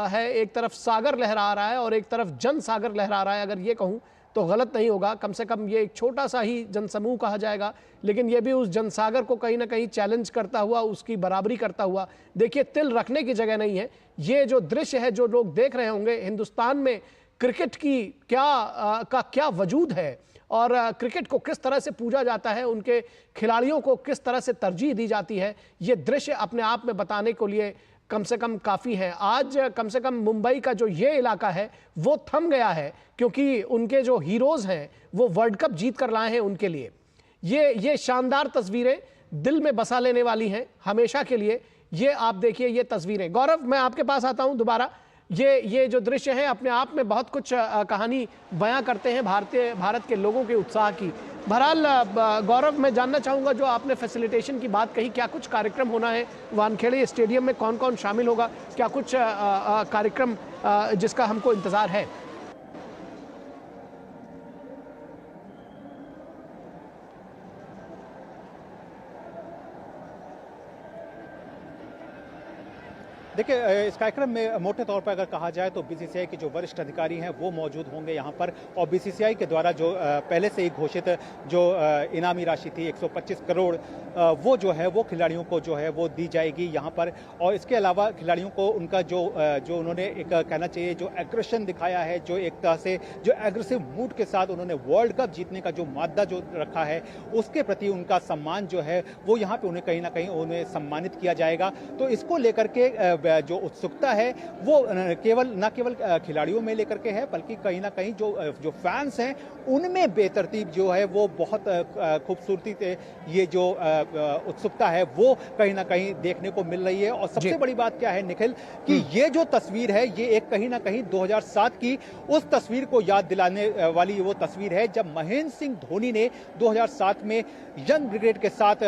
है, एक तरफ सागर लहरा रहा है और एक तरफ जन सागर लहरा रहा है। अगर ये कहूँ तो गलत नहीं होगा, कम से कम ये एक छोटा सा ही जनसमूह कहा जाएगा, लेकिन ये भी उस जनसागर को कहीं ना कहीं चैलेंज करता हुआ, उसकी बराबरी करता हुआ। देखिए तिल रखने की जगह नहीं है। ये जो दृश्य है जो लोग देख रहे होंगे, हिंदुस्तान में क्रिकेट की क्या वजूद है और क्रिकेट को किस तरह से पूजा जाता है, उनके खिलाड़ियों को किस तरह से तरजीह दी जाती है, ये दृश्य अपने आप में बताने के लिए कम से कम काफ़ी है। आज कम से कम मुंबई का जो ये इलाका है वो थम गया है, क्योंकि उनके जो हीरोज़ हैं वो वर्ल्ड कप जीत कर लाए हैं उनके लिए। ये शानदार तस्वीरें दिल में बसा लेने वाली हैं हमेशा के लिए। ये आप देखिए ये तस्वीरें। गौरव, मैं आपके पास आता हूं दोबारा। ये जो दृश्य है अपने आप में बहुत कुछ कहानी बयां करते हैं भारत के लोगों के उत्साह की। बहरहाल गौरव, मैं जानना चाहूँगा जो आपने फैसिलिटेशन की बात कही, क्या कुछ कार्यक्रम होना है वानखेड़े स्टेडियम में, कौन कौन शामिल होगा, क्या कुछ कार्यक्रम जिसका हमको इंतज़ार है? देखिए इस कार्यक्रम में मोटे तौर पर अगर कहा जाए तो बीसीसीआई के जो वरिष्ठ अधिकारी हैं वो मौजूद होंगे यहाँ पर, और बीसीसीआई के द्वारा जो पहले से ही घोषित जो इनामी राशि थी 125 करोड़ वो जो है वो खिलाड़ियों को जो है वो दी जाएगी यहाँ पर। और इसके अलावा खिलाड़ियों को उनका जो उन्होंने एक कहना चाहिए जो एग्रेशन दिखाया है, जो एक तरह से जो एग्रेसिव मूड के साथ उन्होंने वर्ल्ड कप जीतने का जो मादा जो रखा है उसके प्रति उनका सम्मान जो है वो यहाँ पे उन्हें कहीं ना कहीं उन्हें सम्मानित किया जाएगा। तो इसको लेकर के जो उत्सुकता है वो न केवल खिलाड़ियों में लेकर के है, बल्कि कहीं ना कहीं जो फैंस हैं उनमें बेतरतीब जो है वो बहुत खूबसूरती से ये जो उत्सुकता है वो कहीं ना कहीं देखने को मिल रही है। और सबसे बड़ी बात क्या है निखिल, कि ये जो तस्वीर है ये एक कहीं ना कहीं 2007 की उस तस्वीर को याद दिलाने वाली वो तस्वीर है जब महेंद्र सिंह धोनी ने 2007 में यंग ब्रिगेड के साथ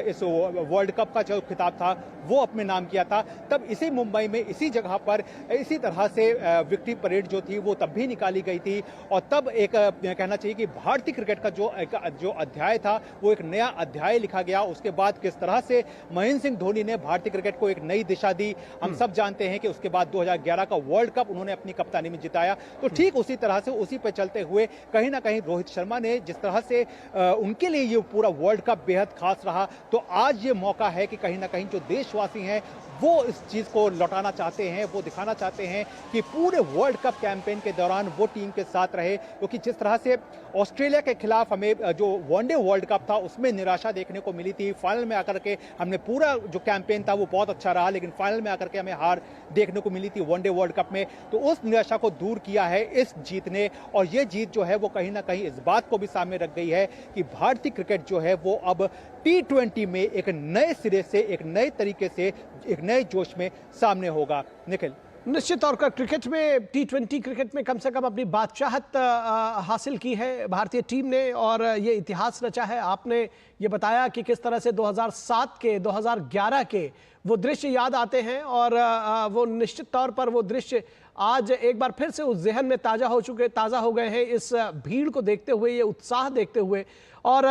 इस वर्ल्ड कप का जो खिताब था वो अपने नाम किया था। तब इसी मुंबई में इसी जगह पर इसी तरह से विक्ट्री परेड जो थी वो तब भी निकाली गई थी, और तब एक कहना चाहिए कि भारतीय क्रिकेट का जो अध्याय था वो एक नया अध्याय लिखा गया। उसके बाद किस तरह से महेंद्र सिंह धोनी ने भारतीय क्रिकेट को एक नई दिशा दी, हम सब जानते हैं कि उसके बाद 2011 का वर्ल्ड कप उन्होंने अपनी कप्तानी में जिताया। तो ठीक उसी तरह से उसी पे चलते हुए कहीं ना कहीं रोहित शर्मा ने जिस तरह से उनके लिए ये पूरा वर्ल्ड कप बेहद खास रहा, तो आज ये मौका है कि कहीं ना कहीं जो देशवासी हैं वो इस चीज़ को लौटाना चाहते हैं, वो दिखाना चाहते हैं कि पूरे वर्ल्ड कप कैंपेन के दौरान वो टीम के साथ रहे, क्योंकि जिस तरह से ऑस्ट्रेलिया के खिलाफ हमें जो वनडे वर्ल्ड कप था उसमें निराशा देखने को मिली थी। फाइनल में आकर के हमने पूरा जो कैंपेन था वो बहुत अच्छा रहा, लेकिन फाइनल में आकर के हमें हार देखने को मिली थी वनडे वर्ल्ड कप में। तो उस निराशा को दूर किया है इस जीत ने, और ये जीत जो है वो कहीं ना कहीं इस बात को भी सामने रख गई है कि भारतीय क्रिकेट जो है वो अब T20 में एक नए सिरे से, एक नए तरीके से, एक नए जोश में सामने होगा। निखिल, निश्चित तौर पर क्रिकेट में, T20 क्रिकेट में कम से कम अपनी बादशाहत हासिल की है भारतीय टीम ने और ये इतिहास रचा है। आपने ये बताया कि किस तरह से 2007 के, 2011 के वो दृश्य याद आते हैं और वो निश्चित तौर पर वो दृश्य आज एक बार फिर से उस जहन में ताज़ा हो गए हैं इस भीड़ को देखते हुए, ये उत्साह देखते हुए। और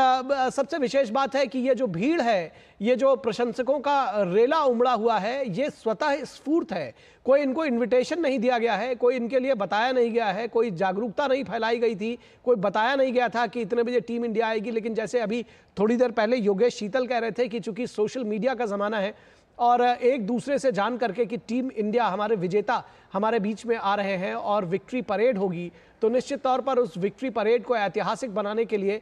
सबसे विशेष बात है कि ये जो भीड़ है, ये जो प्रशंसकों का रेला उमड़ा हुआ है, ये स्वतः स्फूर्त है। कोई इनको इनविटेशन नहीं दिया गया है, कोई इनके लिए बताया नहीं गया है, कोई जागरूकता नहीं फैलाई गई थी, कोई बताया नहीं गया था कि इतने बजे टीम इंडिया आएगी। लेकिन जैसे अभी थोड़ी देर पहले योगेश शीतल कह रहे थे कि चूंकि सोशल मीडिया का ज़माना है और एक दूसरे से जान करके कि टीम इंडिया, हमारे विजेता हमारे बीच में आ रहे हैं और विक्ट्री परेड होगी, तो निश्चित तौर पर उस विक्ट्री परेड को ऐतिहासिक बनाने के लिए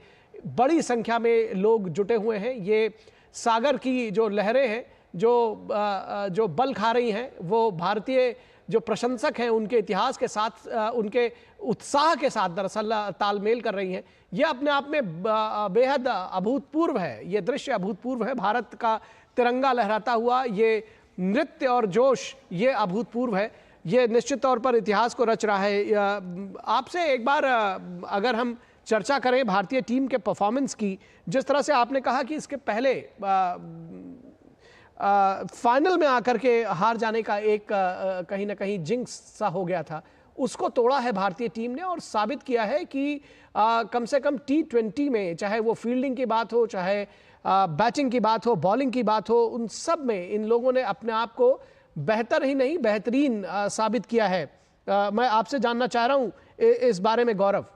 बड़ी संख्या में लोग जुटे हुए हैं। ये सागर की जो लहरें हैं जो बल खा रही हैं, वो भारतीय जो प्रशंसक हैं उनके इतिहास के साथ, उनके उत्साह के साथ दरअसल तालमेल कर रही हैं। ये अपने आप में बेहद अभूतपूर्व है, ये दृश्य अभूतपूर्व है। भारत का तिरंगा लहराता हुआ ये नृत्य और जोश, ये अभूतपूर्व है। ये निश्चित तौर पर इतिहास को रच रहा है। आपसे एक बार अगर हम चर्चा करें भारतीय टीम के परफॉर्मेंस की, जिस तरह से आपने कहा कि इसके पहले फाइनल में आकर के हार जाने का एक कहीं ना कहीं जिंक्स सा हो गया था, उसको तोड़ा है भारतीय टीम ने और साबित किया है कि कम से कम T20 में, चाहे वो फील्डिंग की बात हो, चाहे बैटिंग की बात हो, बॉलिंग की बात हो, उन सब में इन लोगों ने अपने आप को बेहतर ही नहीं बेहतरीन साबित किया है। मैं आपसे जानना चाह रहा हूं इस बारे में गौरव।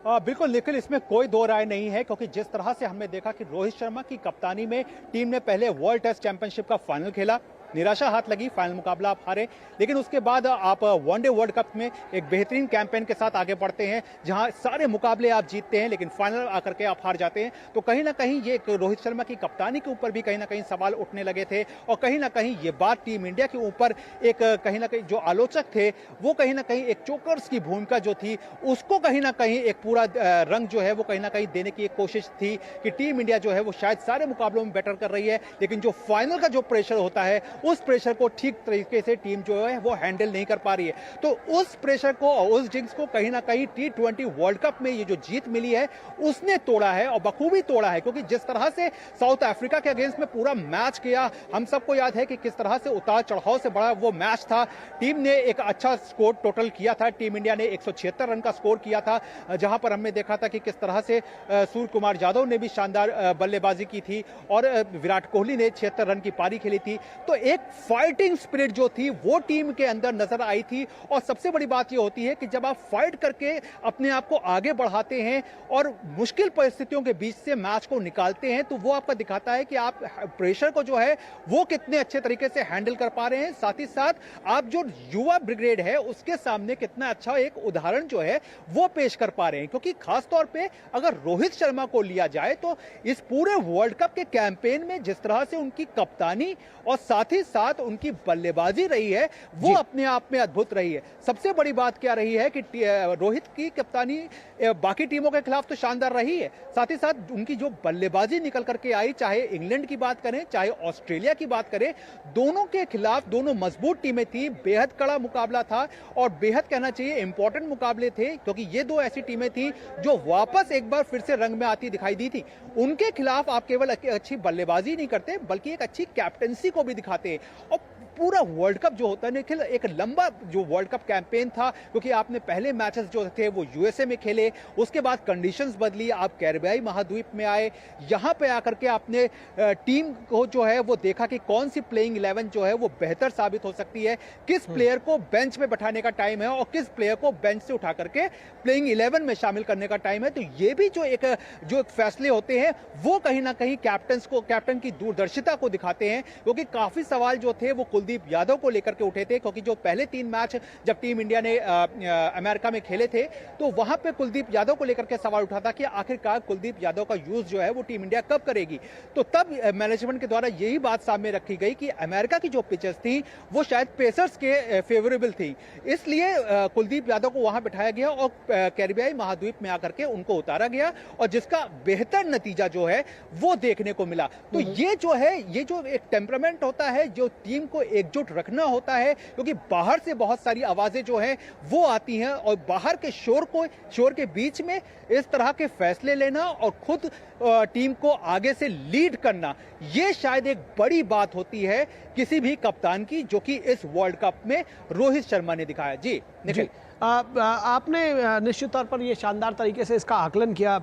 बिल्कुल निखिल, इसमें कोई दो राय नहीं है, क्योंकि जिस तरह से हमने देखा कि रोहित शर्मा की कप्तानी में टीम ने पहले वर्ल्ड टेस्ट चैंपियनशिप का फाइनल खेला, निराशा हाथ लगी, फाइनल मुकाबला आप हारे, लेकिन उसके बाद आप वनडे वर्ल्ड कप में एक बेहतरीन कैंपेन के साथ आगे बढ़ते हैं, जहां सारे मुकाबले आप जीतते हैं, लेकिन फाइनल आकर के आप हार जाते हैं। तो कहीं ना कहीं ये रोहित शर्मा की कप्तानी के ऊपर भी कहीं ना कहीं सवाल उठने लगे थे, और कहीं ना कहीं ये बात टीम इंडिया के ऊपर एक कहीं ना कहीं जो आलोचक थे वो कहीं ना कहीं एक चोकर्स की भूमिका जो थी उसको कहीं ना कहीं एक पूरा रंग जो है वो कहीं ना कहीं देने की एक कोशिश थी कि टीम इंडिया जो है वो शायद सारे मुकाबलों में बेटर कर रही है, लेकिन जो फाइनल का जो प्रेशर होता है उस प्रेशर को ठीक तरीके से टीम जो है वो हैंडल नहीं कर पा रही है। तो उस प्रेशर को, उस जिंक्स को कहीं ना कहीं T20 वर्ल्ड कप में ये जो जीत मिली है उसने तोड़ा है, और बखूबी तोड़ा है, क्योंकि जिस तरह से साउथ अफ्रीका के अगेंस्ट में पूरा मैच किया, हम सबको याद है कि किस तरह से उतार चढ़ाव से बड़ा वो मैच था। टीम ने एक अच्छा स्कोर टोटल किया था, टीम इंडिया ने 176 रन का स्कोर किया था, जहां पर हमने देखा था कि किस तरह से सूर्य कुमार यादव ने भी शानदार बल्लेबाजी की थी और विराट कोहली ने 76 रन की पारी खेली थी। तो एक फाइटिंग स्पिरिट जो थी वो टीम के अंदर नजर आई थी, और सबसे बड़ी बात ये होती है कि जब आप फाइट करके अपने आप को आगे बढ़ाते हैं और मुश्किल परिस्थितियों के बीच से मैच को निकालते हैं, तो वो आपका दिखाता है कि आप प्रेशर को जो है वो कितने अच्छे तरीके से हैंडल कर पा रहे हैं। साथ ही साथ आप जो युवा ब्रिगेड है उसके सामने कितना अच्छा एक उदाहरण जो है वो पेश कर पा रहे हैं, क्योंकि खासतौर पे अगर रोहित शर्मा को लिया जाए तो इस पूरे वर्ल्ड कप के कैंपेन में जिस तरह से उनकी कप्तानी और साथ ही साथ उनकी बल्लेबाजी रही है वो अपने आप में अद्भुत रही है। सबसे बड़ी बात क्या रही है कि रोहित की कप्तानी बाकी टीमों के खिलाफ तो शानदार रही है, साथ ही साथ उनकी जो बल्लेबाजी निकल करके आई, चाहे इंग्लैंड की बात करें चाहे ऑस्ट्रेलिया की बात करें, दोनों के खिलाफ दोनों मजबूत टीमें थी, बेहद कड़ा मुकाबला था और बेहद कहना चाहिए इंपॉर्टेंट मुकाबले थे, क्योंकि ये दो ऐसी टीमें थी जो वापस एक बार फिर से रंग में आती दिखाई दी थी। उनके खिलाफ आप केवल अच्छी बल्लेबाजी नहीं करते बल्कि एक अच्छी कैप्टेंसी को भी दिखाते हैं, और पूरा वर्ल्ड कप जो होता है निखिल, एक लंबा जो वर्ल्ड कप कैंपेन था, क्योंकि आपने पहले मैचेस जो थे वो यूएसए में खेले, उसके बाद कंडीशंस बदली, आप कैरिबियाई महाद्वीप में आए, यहाँ पे आकर के आपने टीम को जो है वो देखा कि कौन सी प्लेइंग 11 जो है वो बेहतर साबित हो सकती है, किस प्लेयर को बेंच पे बैठाने का टाइम है और किस प्लेयर को बेंच से उठा करके प्लेइंग 11 में शामिल करने का टाइम है। तो ये भी जो एक फैसले होते हैं वो कहीं ना कहीं कैप्टन की दूरदर्शिता को दिखाते हैं, क्योंकि काफी सवाल जो थे वो कुलदीप यादव को लेकर के उठे थे, क्योंकि जो पहले 3 मैच जब टीम इंडिया ने अमेरिका में खेले थे तो वहां पे कुलदीप यादव को लेकर के सवाल उठा था कि आखिरकार कुलदीप यादव का यूज जो है वो टीम इंडिया कब करेगी। तो तब मैनेजमेंट के द्वारा यही बात सामने रखी गई कि अमेरिका की जो पिचेस थी वो शायद पेसर्स के फेवरेबल थी, इसलिए कुलदीप यादव को वहां बिठाया गया और कैरिबियाई महाद्वीप में आकर के उनको उतारा गया और जिसका बेहतर नतीजा जो है वो देखने को मिला। तो ये जो है, ये जो एक टेम्परामेंट होता है, जो टीम को एकजुट रखना होता है, क्योंकि बाहर से बहुत सारी आवाजें जो है वो आती हैं और बाहर के शोर के बीच में इस तरह के फैसले लेना और खुद टीम को आगे से लीड करना, ये शायद एक बड़ी बात होती है किसी भी कप्तान की, जो कि इस वर्ल्ड कप में रोहित शर्मा ने दिखाया। जी निखिल, आपने निश्चित तौर पर ये शानदार तरीके से इसका आकलन किया।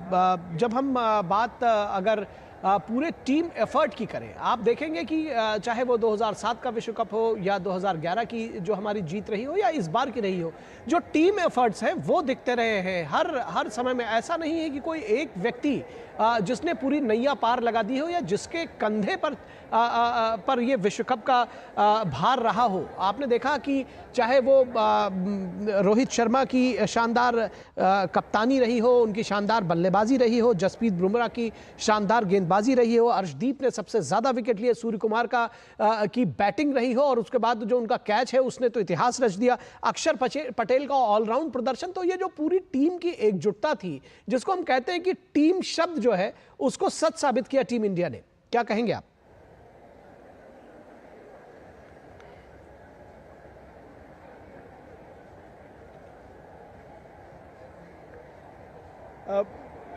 जब हम बात अगर पूरे टीम एफर्ट की करें, आप देखेंगे कि चाहे वो 2007 का विश्व कप हो या 2011 की जो हमारी जीत रही हो या इस बार की रही हो, जो टीम एफर्ट्स हैं वो दिखते रहे हैं हर समय में। ऐसा नहीं है कि कोई एक व्यक्ति जिसने पूरी नैया पार लगा दी हो या जिसके कंधे पर ये विश्व कप का भार रहा हो। आपने देखा कि चाहे वो रोहित शर्मा की शानदार कप्तानी रही हो, उनकी शानदार बल्लेबाजी रही हो, जसप्रीत बुमराह की शानदार गेंदबाजी रही हो, अर्शदीप ने सबसे ज़्यादा विकेट लिए, सूर्य कुमार की बैटिंग रही हो और उसके बाद जो उनका कैच है उसने तो इतिहास रच दिया, अक्षर पटेल का ऑलराउंड प्रदर्शन। तो ये जो पूरी टीम की एकजुटता थी, जिसको हम कहते हैं कि टीम शब्द जो है उसको सच साबित किया टीम इंडिया ने। क्या कहेंगे आप?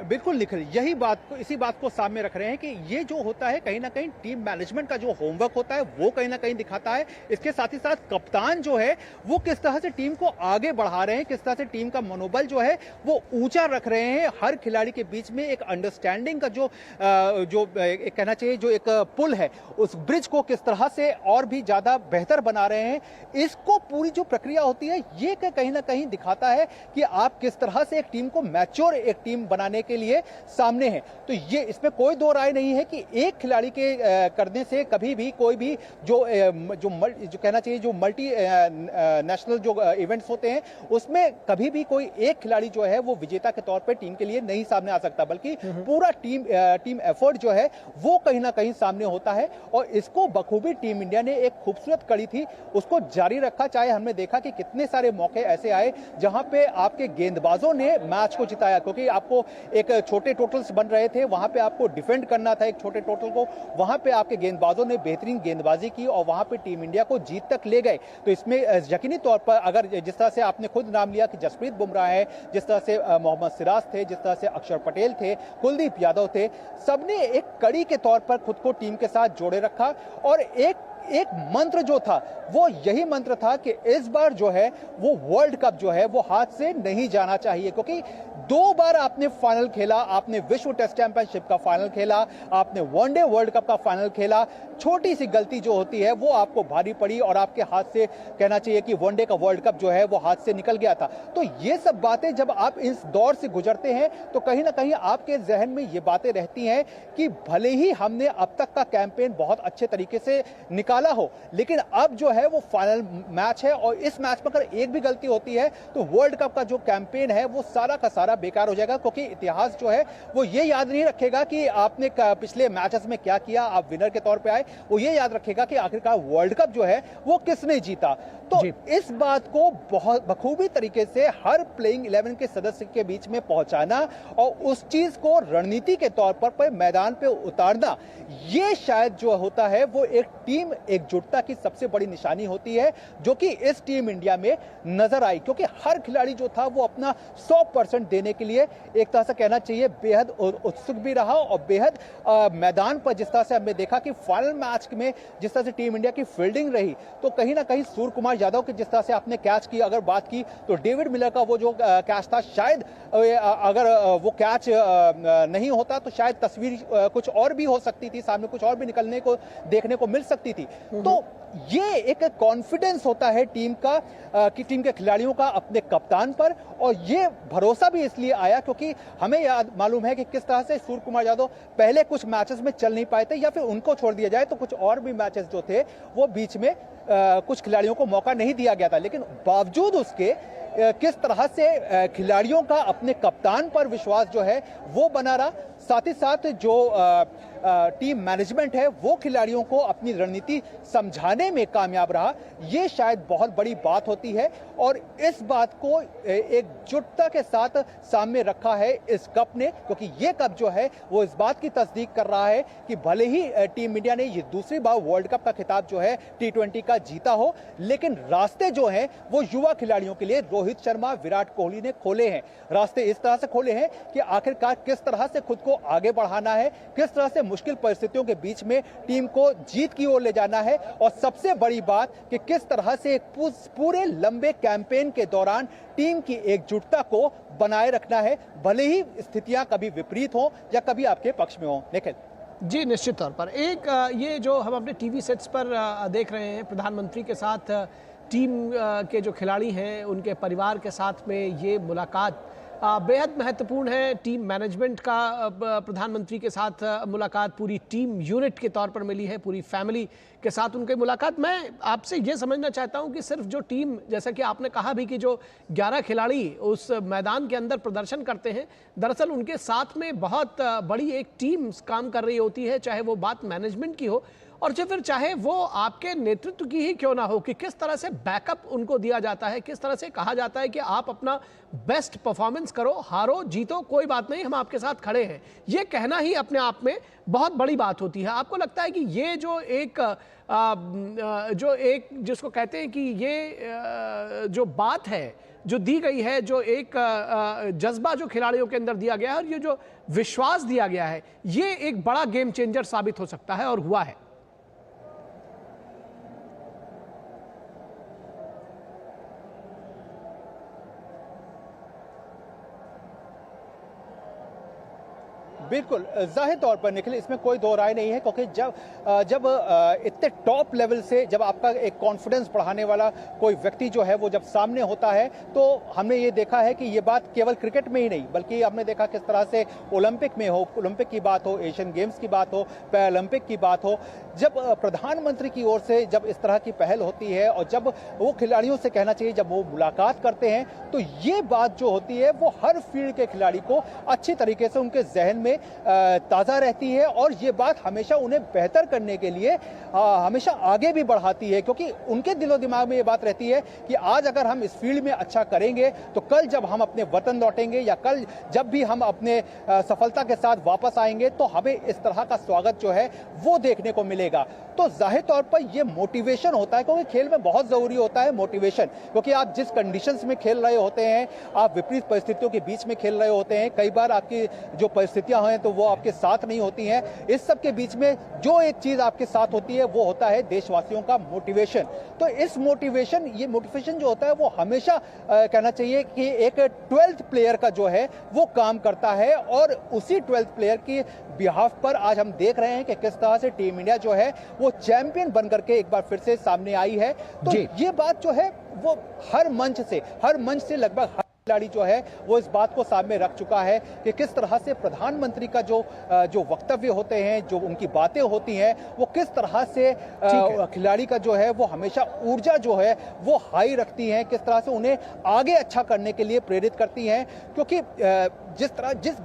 बिल्कुल निखिल, यही बात को, इसी बात को सामने रख रहे हैं कि ये जो होता है कहीं ना कहीं टीम मैनेजमेंट का जो होमवर्क होता है वो कहीं ना कहीं दिखाता है। इसके साथ ही साथ कप्तान जो है वो किस तरह से टीम को आगे बढ़ा रहे हैं, किस तरह से टीम का मनोबल जो है वो ऊंचा रख रहे हैं। हर खिलाड़ी के बीच में एक अंडरस्टैंडिंग का जो कहना चाहिए जो एक पुल है, उस ब्रिज को किस तरह से और भी ज्यादा बेहतर बना रहे हैं। इसको पूरी जो प्रक्रिया होती है ये कहीं ना कहीं दिखाता है कि आप किस तरह से एक टीम को मैच्योर एक टीम बनाने के लिए सामने है। तो ये इसमें कोई दो राय नहीं है कि एक खिलाड़ी के करने से कभी भी कोई भी जो कहना चाहिए जो मल्टी नेशनल जो इवेंट्स होते हैं उसमें कभी भी कोई एक खिलाड़ी जो है वो विजेता के तौर पे टीम के लिए नहीं सामने आ सकता, बल्कि पूरा टीम एफर्ट जो है वो कहीं ना कहीं सामने होता है। और इसको बखूबी टीम इंडिया ने एक खूबसूरत कड़ी थी उसको जारी रखा। चाहे हमने देखा कि कितने सारे मौके ऐसे आए जहां पे आपके गेंदबाजों ने मैच को जिताया, क्योंकि आपको एक छोटे टोटल्स बन रहे थे, वहां पे आपको डिफेंड करना था एक छोटे टोटल को, वहां पे आपके गेंदबाजों ने बेहतरीन गेंदबाजी की और वहां पे टीम इंडिया को जीत तक ले गए। तो इसमें यकीनी तौर पर अगर जिस तरह से आपने खुद नाम लिया कि जसप्रीत बुमराह है, जिस तरह से मोहम्मद सिराज थे, जिस तरह से अक्षर पटेल थे, कुलदीप यादव थे, सबने एक कड़ी के तौर पर खुद को टीम के साथ जोड़े रखा। और एक मंत्र जो था वो यही मंत्र था कि इस बार जो है वो वर्ल्ड कप जो है वो हाथ से नहीं जाना चाहिए, क्योंकि 2 बार आपने फाइनल खेला, आपने विश्व टेस्ट चैंपियनशिप का फाइनल खेला, आपने वनडे वर्ल्ड कप का फाइनल खेला। छोटी सी गलती जो होती है वो आपको भारी पड़ी और आपके हाथ से कहना चाहिए कि वनडे का वर्ल्ड कप जो है वो हाथ से निकल गया था। तो ये सब बातें जब आप इस दौर से गुजरते हैं तो कहीं ना कहीं आपके जहन में ये बातें रहती हैं कि भले ही हमने अब तक का कैंपेन बहुत अच्छे तरीके से निकाला हो, लेकिन अब जो है वो फाइनल मैच है और इस मैच में अगर एक भी गलती होती है तो वर्ल्ड कप का जो कैंपेन है वो सारा का सारा बेकार हो जाएगा, क्योंकि इतिहास जो है वो ये याद नहीं रखेगा कि आपने पिछले मैचेस में क्या किया, आप विनर के तौर पे आए, वो ये याद रखेगा कि आखिरकार वर्ल्ड कप जो है वो किसने जीता। तो इस बात को बहुत बखूबी तरीके से हर प्लेइंग 11 के सदस्य के बीच में पहुंचाना और उस चीज को रणनीति के तौर पर मैदान पे उतारना, ये शायद जो होता है वो एक टीम एकजुटता की सबसे बड़ी निशानी होती है, जो कि इस टीम इंडिया में नजर आई, क्योंकि हर खिलाड़ी जो था वो अपना 100% देने के लिए एक तरह से कहना चाहिए बेहद उत्सुक भी रहा और बेहद मैदान पर जिस तरह से हमने देखा कि फाइनल मैच में जिस तरह से टीम इंडिया की फील्डिंग रही, तो कहीं ना कहीं सूर्य कुमार यादव के जिस तरह से आपने कैच की अगर बात की तो डेविड मिलर का वो जो कैच था, शायद अगर वो कैच नहीं होता तो शायद तस्वीर कुछ और भी हो सकती थी, सामने कुछ और भी निकलने को देखने को मिल सकती थी। तो ये एक कॉन्फिडेंस होता है टीम का कि टीम के खिलाड़ियों का अपने कप्तान पर, और ये भरोसा भी इसलिए आया क्योंकि हमें याद मालूम है कि किस तरह से सूर्य कुमार यादव पहले कुछ मैचेस में चल नहीं पाए थे, या फिर उनको छोड़ दिया जाए तो कुछ और भी मैचेस जो थे वो बीच में कुछ खिलाड़ियों को मौका नहीं दिया गया था, लेकिन बावजूद उसके किस तरह से खिलाड़ियों का अपने कप्तान पर विश्वास जो है वो बना रहा, साथ ही साथ जो टीम मैनेजमेंट है वो खिलाड़ियों को अपनी रणनीति समझाने में कामयाब रहा। ये शायद बहुत बड़ी बात होती है और इस बात को एकजुटता के साथ सामने रखा है इस कप ने, क्योंकि ये कप जो है वो इस बात की तस्दीक कर रहा है कि भले ही टीम इंडिया ने ये दूसरी बार वर्ल्ड कप का खिताब जो है T20 का जीता हो, लेकिन रास्ते जो हैं वो युवा खिलाड़ियों के लिए रोहित शर्मा, विराट कोहली ने खोले हैं। रास्ते इस तरह से खोले हैं कि आखिरकार किस तरह से खुद को आगे बढ़ाना है, किस तरह से मुश्किल परिस्थितियों के बीच में टीम को जीत की ओर ले जाना है, और सबसे बड़ी बात कि किस तरह से एक पूरे लंबे कैंपेन के दौरान टीम की एकजुटता को बनाए रखना है, भले ही स्थितियां कभी विपरीत हो या कभी आपके पक्ष में हो। निखिल जी, निश्चित तौर पर एक ये जो हम अपने टीवी सेट्स पर देख रहे हैं, प्रधानमंत्री के साथ टीम के जो खिलाड़ी हैं उनके परिवार के साथ में ये मुलाकात बेहद महत्वपूर्ण है। टीम मैनेजमेंट का प्रधानमंत्री के साथ मुलाकात पूरी टीम यूनिट के तौर पर मिली है, पूरी फैमिली के साथ उनकी मुलाकात। मैं आपसे ये समझना चाहता हूं कि सिर्फ जो टीम, जैसा कि आपने कहा भी कि जो 11 खिलाड़ी उस मैदान के अंदर प्रदर्शन करते हैं, दरअसल उनके साथ में बहुत बड़ी एक टीम काम कर रही होती है, चाहे वो बात मैनेजमेंट की हो और फिर चाहे वो आपके नेतृत्व की ही क्यों ना हो, कि किस तरह से बैकअप उनको दिया जाता है, किस तरह से कहा जाता है कि आप अपना बेस्ट परफॉर्मेंस करो, हारो जीतो कोई बात नहीं, हम आपके साथ खड़े हैं। ये कहना ही अपने आप में बहुत बड़ी बात होती है। आपको लगता है कि ये जो एक जिसको कहते हैं कि ये जो बात है जो दी गई है, जो एक जज्बा जो खिलाड़ियों के अंदर दिया गया है और ये जो विश्वास दिया गया है, ये एक बड़ा गेम चेंजर साबित हो सकता है और हुआ है। बिल्कुल, जाहिर तौर पर निखिल इसमें कोई दो राय नहीं है, क्योंकि जब इतने टॉप लेवल से जब आपका एक कॉन्फिडेंस बढ़ाने वाला कोई व्यक्ति जो है वो जब सामने होता है, तो हमने ये देखा है कि ये बात केवल क्रिकेट में ही नहीं बल्कि हमने देखा किस तरह से ओलंपिक में हो, ओलंपिक की बात हो, एशियन गेम्स की बात हो, पैरालंपिक की बात हो, जब प्रधानमंत्री की ओर से जब इस तरह की पहल होती है और जब वो खिलाड़ियों से कहना चाहिए जब वो मुलाकात करते हैं, तो ये बात जो होती है वो हर फील्ड के खिलाड़ी को अच्छी तरीके से उनके जहन में ताज़ा रहती है और ये बात हमेशा उन्हें बेहतर करने के लिए हमेशा आगे भी बढ़ाती है, क्योंकि उनके दिलो दिमाग में ये बात रहती है कि आज अगर हम इस फील्ड में अच्छा करेंगे तो कल जब हम अपने वतन लौटेंगे या कल जब भी हम अपने सफलता के साथ वापस आएंगे तो हमें इस तरह का स्वागत जो है वो देखने को मिलेगा। तो जाहिर तौर पर ये मोटिवेशन होता है, क्योंकि खेल में बहुत ज़रूरी होता है मोटिवेशन, क्योंकि आप जिस कंडीशंस में खेल रहे होते हैं, आप विपरीत परिस्थितियों के बीच में खेल रहे होते हैं, कई बार आपकी जो परिस्थितियां हैं तो वो आपके साथ नहीं होती हैं। इस सब के बीच में जो एक चीज़ आपके साथ होती है वो होता है देशवासियों का मोटिवेशन। तो इस ये मोटिवेशन जो होता है वो हमेशा कहना चाहिए कि एक 12th प्लेयर का जो है वो काम करता है, और उसी 12th प्लेयर की बिहाफ पर आज हम देख रहे हैं कि किस तरह से टीम इंडिया जो है वो चैंपियन बन करके एक बार फिर से सामने आई है। तो ये बात जो है वो हर मंच से लगभग खिलाड़ी जो है वो इस बात को सामने रख चुका है कि किस तरह से प्रधानमंत्री का जो वक्तव्य होते हैं, जो उनकी बातें होती हैं, वो किस तरह से खिलाड़ी का जो है वो हमेशा ऊर्जा जो है वो हाई रखती हैं, किस तरह से उन्हें आगे अच्छा करने के लिए प्रेरित करती हैं। क्योंकि जिस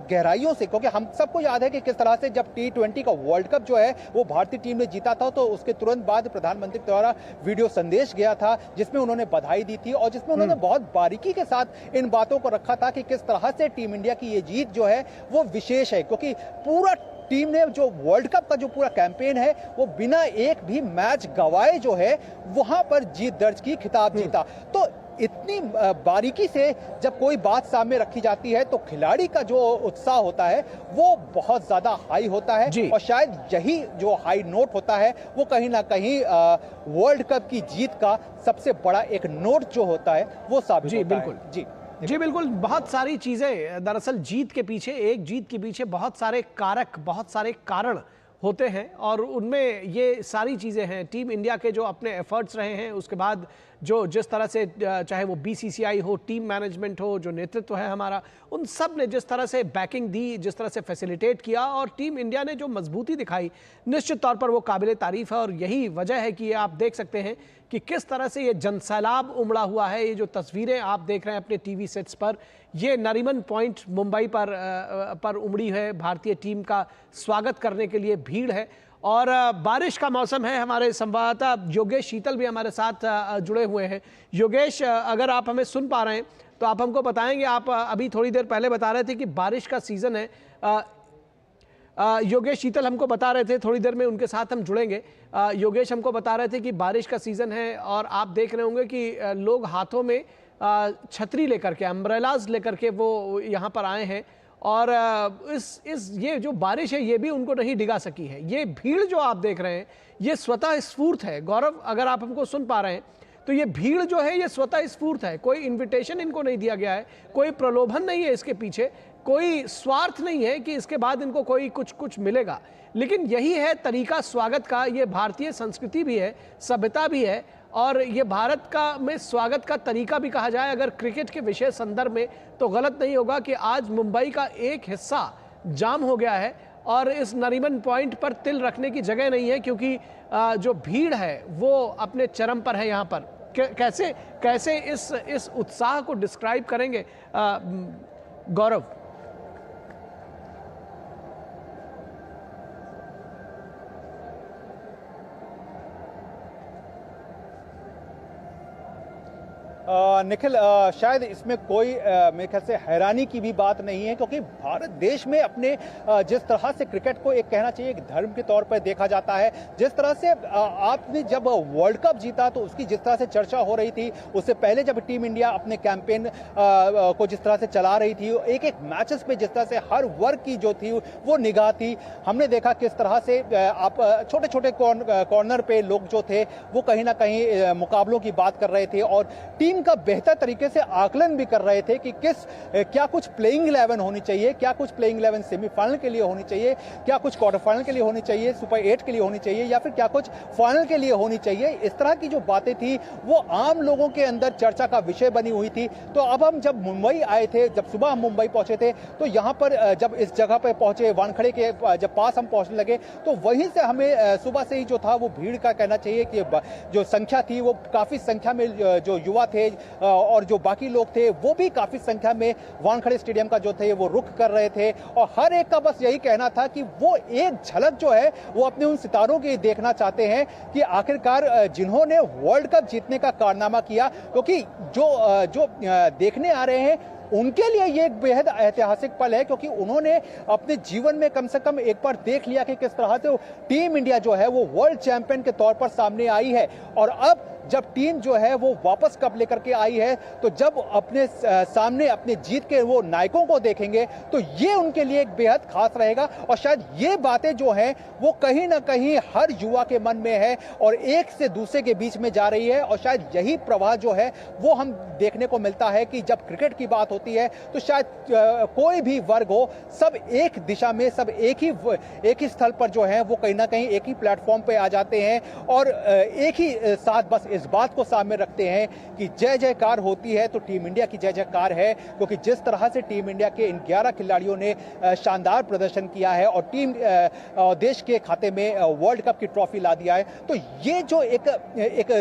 गहराइयों से, क्योंकि हम सबको याद है कि किस तरह से जब T20 का वर्ल्ड कप जो है वो भारतीय टीम ने जीता था, तो उसके तुरंत बाद प्रधानमंत्री द्वारा वीडियो संदेश गया था जिसमें उन्होंने बधाई दी थी और जिसमें उन्होंने बहुत बारीकी के साथ इन बातों को रखा था कि किस तरह से टीम इंडिया की ये जीत जो है वो विशेष है, क्योंकि पूरा टीम ने जो वर्ल्ड कप का जो पूरा कैंपेन है वो बिना एक भी मैच गवाए जो है वहां पर जीत दर्ज की, खिताब जीता। तो इतनी बारीकी से जब कोई बात सामने रखी जाती है तो खिलाड़ी का जो उत्साह होता है वो बहुत ज्यादा हाई होता है, और शायद यही जो हाई नोट होता है वो कहीं ना कहीं वर्ल्ड कप की जीत का सबसे बड़ा एक नोट जो होता है वो साबित होता है। जी बिल्कुल, बहुत सारी चीज़ें, दरअसल जीत के पीछे, एक जीत के पीछे बहुत सारे कारक, बहुत सारे कारण होते हैं, और उनमें ये सारी चीज़ें हैं। टीम इंडिया के जो अपने एफर्ट्स रहे हैं, उसके बाद जो जिस तरह से, चाहे वो बीसीसीआई हो, टीम मैनेजमेंट हो, जो नेतृत्व है हमारा, उन सब ने जिस तरह से बैकिंग दी, जिस तरह से फैसिलिटेट किया, और टीम इंडिया ने जो मजबूती दिखाई, निश्चित तौर पर वो काबिले तारीफ है। और यही वजह है कि ये आप देख सकते हैं कि किस तरह से ये जनसैलाब उमड़ा हुआ है। ये जो तस्वीरें आप देख रहे हैं अपने टीवी सेट्स पर, ये नरीमन पॉइंट मुंबई पर उमड़ी है। भारतीय टीम का स्वागत करने के लिए भीड़ है, और बारिश का मौसम है। हमारे संवाददाता योगेश शीतल भी हमारे साथ जुड़े हुए हैं। योगेश, अगर आप हमें सुन पा रहे हैं तो आप हमको बताएंगे, आप अभी थोड़ी देर पहले बता रहे थे कि बारिश का सीज़न है। योगेश शीतल हमको बता रहे थे, थोड़ी देर में उनके साथ हम जुड़ेंगे। योगेश हमको बता रहे थे कि बारिश का सीज़न है, और आप देख रहे होंगे कि लोग हाथों में छतरी लेकर के, अम्ब्रेलाज लेकर के वो यहाँ पर आए हैं, और ये जो बारिश है ये भी उनको नहीं डिगा सकी है। ये भीड़ जो आप देख रहे हैं ये स्वतः स्फूर्त है। गौरव, अगर आप हमको सुन पा रहे हैं तो ये भीड़ जो है ये स्वतः स्फूर्त है। कोई इनविटेशन इनको नहीं दिया गया है, कोई प्रलोभन नहीं है इसके पीछे, कोई स्वार्थ नहीं है कि इसके बाद इनको कोई कुछ मिलेगा। लेकिन यही है तरीका स्वागत का, ये भारतीय संस्कृति भी है, सभ्यता भी है, और ये भारत का में स्वागत का तरीका भी कहा जाए अगर क्रिकेट के विशेष संदर्भ में, तो गलत नहीं होगा कि आज मुंबई का एक हिस्सा जाम हो गया है, और इस नरीमन पॉइंट पर तिल रखने की जगह नहीं है, क्योंकि जो भीड़ है वो अपने चरम पर है यहाँ पर। कैसे इस उत्साह को डिस्क्राइब करेंगे गौरव? निखिल, शायद इसमें कोई मेरे ख्याल से हैरानी की भी बात नहीं है, क्योंकि भारत देश में अपने जिस तरह से क्रिकेट को एक कहना चाहिए एक धर्म के तौर पर देखा जाता है, जिस तरह से आपने जब वर्ल्ड कप जीता तो उसकी जिस तरह से चर्चा हो रही थी, उससे पहले जब टीम इंडिया अपने कैंपेन को जिस तरह से चला रही थी, एक एक मैचेस पे जिस तरह से हर वर्ग की जो थी वो निगाह थी, हमने देखा किस तरह से आप छोटे छोटे कॉर्नर पे लोग जो थे वो कहीं ना कहीं मुकाबलों की बात कर रहे थे, और टीम का बेहतर तरीके से आकलन भी कर रहे थे कि क्या कुछ प्लेइंग 11 होनी चाहिए, क्या कुछ प्लेइंग 11 सेमीफाइनल के लिए होनी चाहिए, क्या कुछ क्वार्टर फाइनल के लिए होनी चाहिए, सुपर 8 के लिए होनी चाहिए, या फिर क्या कुछ फाइनल के लिए होनी चाहिए। इस तरह की जो बातें थी वो आम लोगों के अंदर चर्चा का विषय बनी हुई थी। तो अब हम जब मुंबई आए थे, जब सुबह हम मुंबई पहुंचे थे, तो यहाँ पर जब इस जगह पर पहुंचे, वानखड़े के जब पास हम पहुंचने लगे, तो वहीं से हमें सुबह से ही जो था वो भीड़ का कहना चाहिए कि जो संख्या थी वो काफी संख्या में जो युवा थे और जो बाकी लोग थे वो भी काफी संख्या में वानखड़े स्टेडियम का जो थे वो रुख कर रहे थे, और हर एक का बस यही कहना था कि वो एक झलक जो है वो अपने उन सितारों की देखना चाहते हैं कि आखिरकार जिन्होंने वर्ल्ड कप जीतने का कारनामा किया, क्योंकि जो देखने आ रहे हैं उनके लिए ये एक बेहद ऐतिहासिक पल है, क्योंकि उन्होंने अपने जीवन में कम से कम एक बार देख लिया कि किस तरह से टीम इंडिया जो है वो वर्ल्ड चैंपियन के तौर पर सामने आई है। और अब जब टीम जो है वो वापस कप लेकर के आई है, तो जब अपने सामने अपने जीत के वो नायकों को देखेंगे तो ये उनके लिए एक बेहद खास रहेगा, और शायद ये बातें जो हैं वो कहीं ना कहीं हर युवा के मन में है और एक से दूसरे के बीच में जा रही है। और शायद यही प्रवाह जो है वो हम देखने को मिलता है कि जब क्रिकेट की बात होती है तो शायद कोई भी वर्ग हो, सब एक दिशा में, सब एक ही स्थल पर जो है वो कहीं ना कहीं एक ही प्लेटफॉर्म पे आ जाते हैं, और एक ही साथ बस इस बात को सामने रखते हैं कि जय जयकार होती है तो टीम इंडिया की जय जयकार है, क्योंकि जिस तरह से टीम इंडिया के इन 11 खिलाड़ियों ने शानदार प्रदर्शन किया है और टीम देश के खाते में वर्ल्ड कप की ट्रॉफी ला दिया है, तो ये जो एक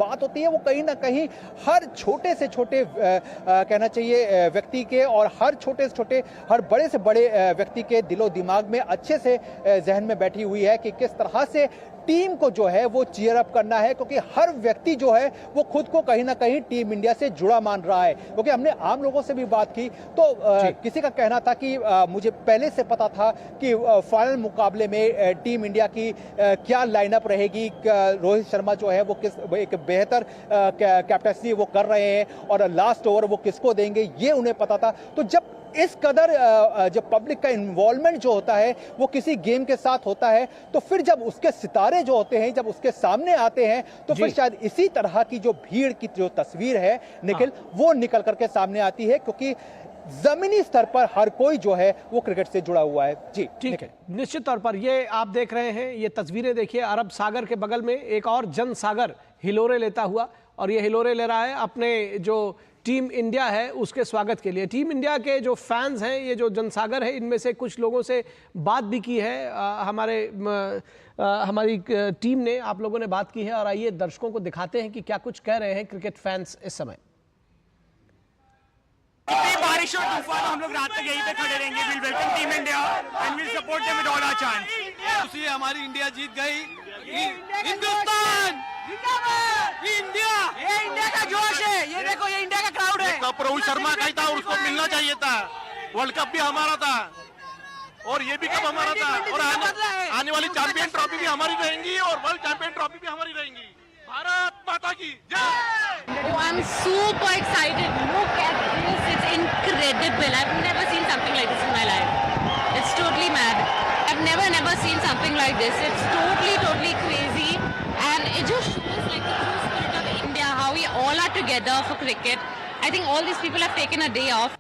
बात होती है वो कहीं ना कहीं हर छोटे से छोटे कहना चाहिए व्यक्ति के, और हर छोटे से छोटे, हर बड़े से बड़े व्यक्ति के दिलो दिमाग में अच्छे से जहन में बैठी हुई है कि किस तरह से टीम को जो है वो चीयर अप करना है, क्योंकि हर व्यक्ति जो है वो खुद को कहीं ना कहीं टीम इंडिया से जुड़ा मान रहा है, क्योंकि हमने आम लोगों से भी बात की तो किसी का कहना था कि मुझे पहले से पता था कि फाइनल मुकाबले में टीम इंडिया की क्या लाइनअप रहेगी, रोहित शर्मा जो है वो किस एक बेहतर कैप्टनसी वो कर रहे हैं और लास्ट ओवर वो किसको देंगे ये उन्हें पता था। तो जब इस कदर जब पब्लिक का इन्वॉल्वमेंट जो होता है वो किसी गेम के साथ होता है, तो फिर जब उसके सितारे जो होते हैं जब उसके सामने आते हैं तो फिर शायद इसी तरह की जो भीड़ की जो तस्वीर है निखिल वो निकल करके सामने आती है, क्योंकि जमीनी स्तर पर हर कोई जो है वो क्रिकेट से जुड़ा हुआ है। जी ठीक है, निश्चित तौर पर ये आप देख रहे हैं, ये तस्वीरें देखिए, अरब सागर के बगल में एक और जन सागर हिलोरे लेता हुआ, और ये हिलोरे ले रहा है अपने जो टीम इंडिया है उसके स्वागत के लिए। टीम इंडिया के जो फैंस हैं, ये जो जनसागर है, इनमें से कुछ लोगों से बात भी की है हमारी टीम ने, आप लोगों ने बात की है, और आइए दर्शकों को दिखाते हैं कि क्या कुछ कह रहे हैं क्रिकेट फैंस इस समय। बारिश और तूफान हम लोग रात तक यहीं पे खड़े रहेंगे। Will welcome team India and will support them with all our chance. खुशी है, हमारी इंडिया जीत गई। हिंदुस्तान जिंदाबाद, इंडिया, ये इंडिया का जोश है। ये देखो, ये इंडिया का क्राउड है। कप रोहित शर्मा का ही था और उसको मिलना चाहिए था। वर्ल्ड कप भी हमारा था और ये भी कप हमारा था, और आने वाली चैंपियन ट्रॉफी भी हमारी रहेंगी और वर्ल्ड चैंपियन ट्रॉफी भी हमारी रहेंगी। भारत माता की जय। I'm super excited. Look at this, it's incredible. I've never seen something like this in my life. It's totally mad. I've never seen something like this. It's totally crazy, and it just shows like the true spirit of India, how we all are together for cricket. I think all these people have taken a day off.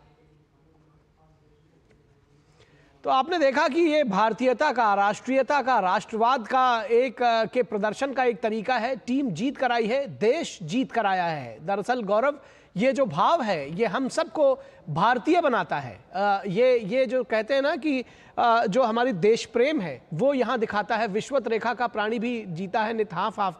तो आपने देखा कि ये भारतीयता का, राष्ट्रीयता का, राष्ट्रवाद का एक के प्रदर्शन का एक तरीका है। टीम जीत कर आई है, देश जीत कर आया है। दरअसल गौरव, ये जो भाव है ये हम सबको भारतीय बनाता है। ये जो कहते हैं ना कि जो हमारी देश प्रेम है वो यहाँ दिखाता है। विश्वत रेखा का प्राणी भी जीता है नित हाफ हाफ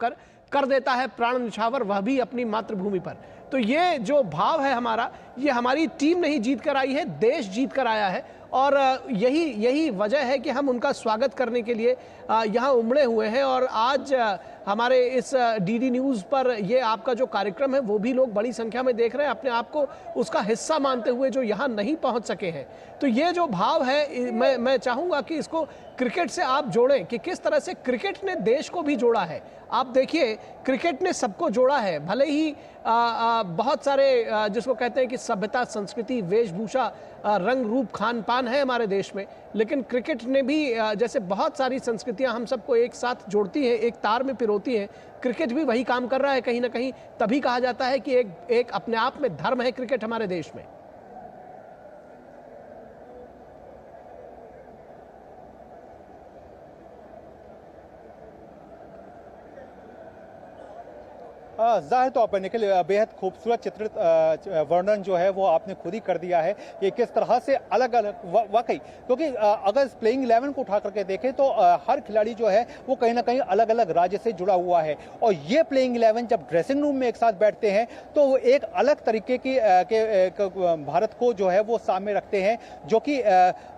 कर देता है प्राण निछावर, वह भी अपनी मातृभूमि पर। तो ये जो भाव है हमारा, ये हमारी टीम नहीं जीत कर आई है, देश जीत कर आया है, और यही वजह है कि हम उनका स्वागत करने के लिए यहाँ उमड़े हुए हैं। और आज हमारे इस डीडी न्यूज़ पर ये आपका जो कार्यक्रम है वो भी लोग बड़ी संख्या में देख रहे हैं, अपने आप को उसका हिस्सा मानते हुए, जो यहाँ नहीं पहुँच सके हैं। तो ये जो भाव है, मैं चाहूँगा कि इसको क्रिकेट से आप जोड़ें कि किस तरह से क्रिकेट ने देश को भी जोड़ा है। आप देखिए, क्रिकेट ने सबको जोड़ा है। भले ही बहुत सारे जिसको कहते हैं कि सभ्यता, संस्कृति, वेशभूषा, रंग रूप, खान पान है हमारे देश में, लेकिन क्रिकेट ने भी जैसे बहुत सारी संस्कृतियां हम सबको एक साथ जोड़ती हैं, एक तार में पिरोती हैं, क्रिकेट भी वही काम कर रहा है कहीं ना कहीं। तभी कहा जाता है कि एक अपने आप में धर्म है क्रिकेट हमारे देश में। जाहिर तौर पर निखिल, बेहद खूबसूरत चित्रित वर्णन जो है वो आपने खुद ही कर दिया है कि किस तरह से अलग अलग वाकई, क्योंकि अगर प्लेइंग 11 को उठा करके देखें तो हर खिलाड़ी जो है वो कहीं ना कहीं अलग अलग राज्य से जुड़ा हुआ है। और ये प्लेइंग 11 जब ड्रेसिंग रूम में एक साथ बैठते हैं तो वो एक अलग तरीके की भारत को जो है वो सामने रखते हैं, जो कि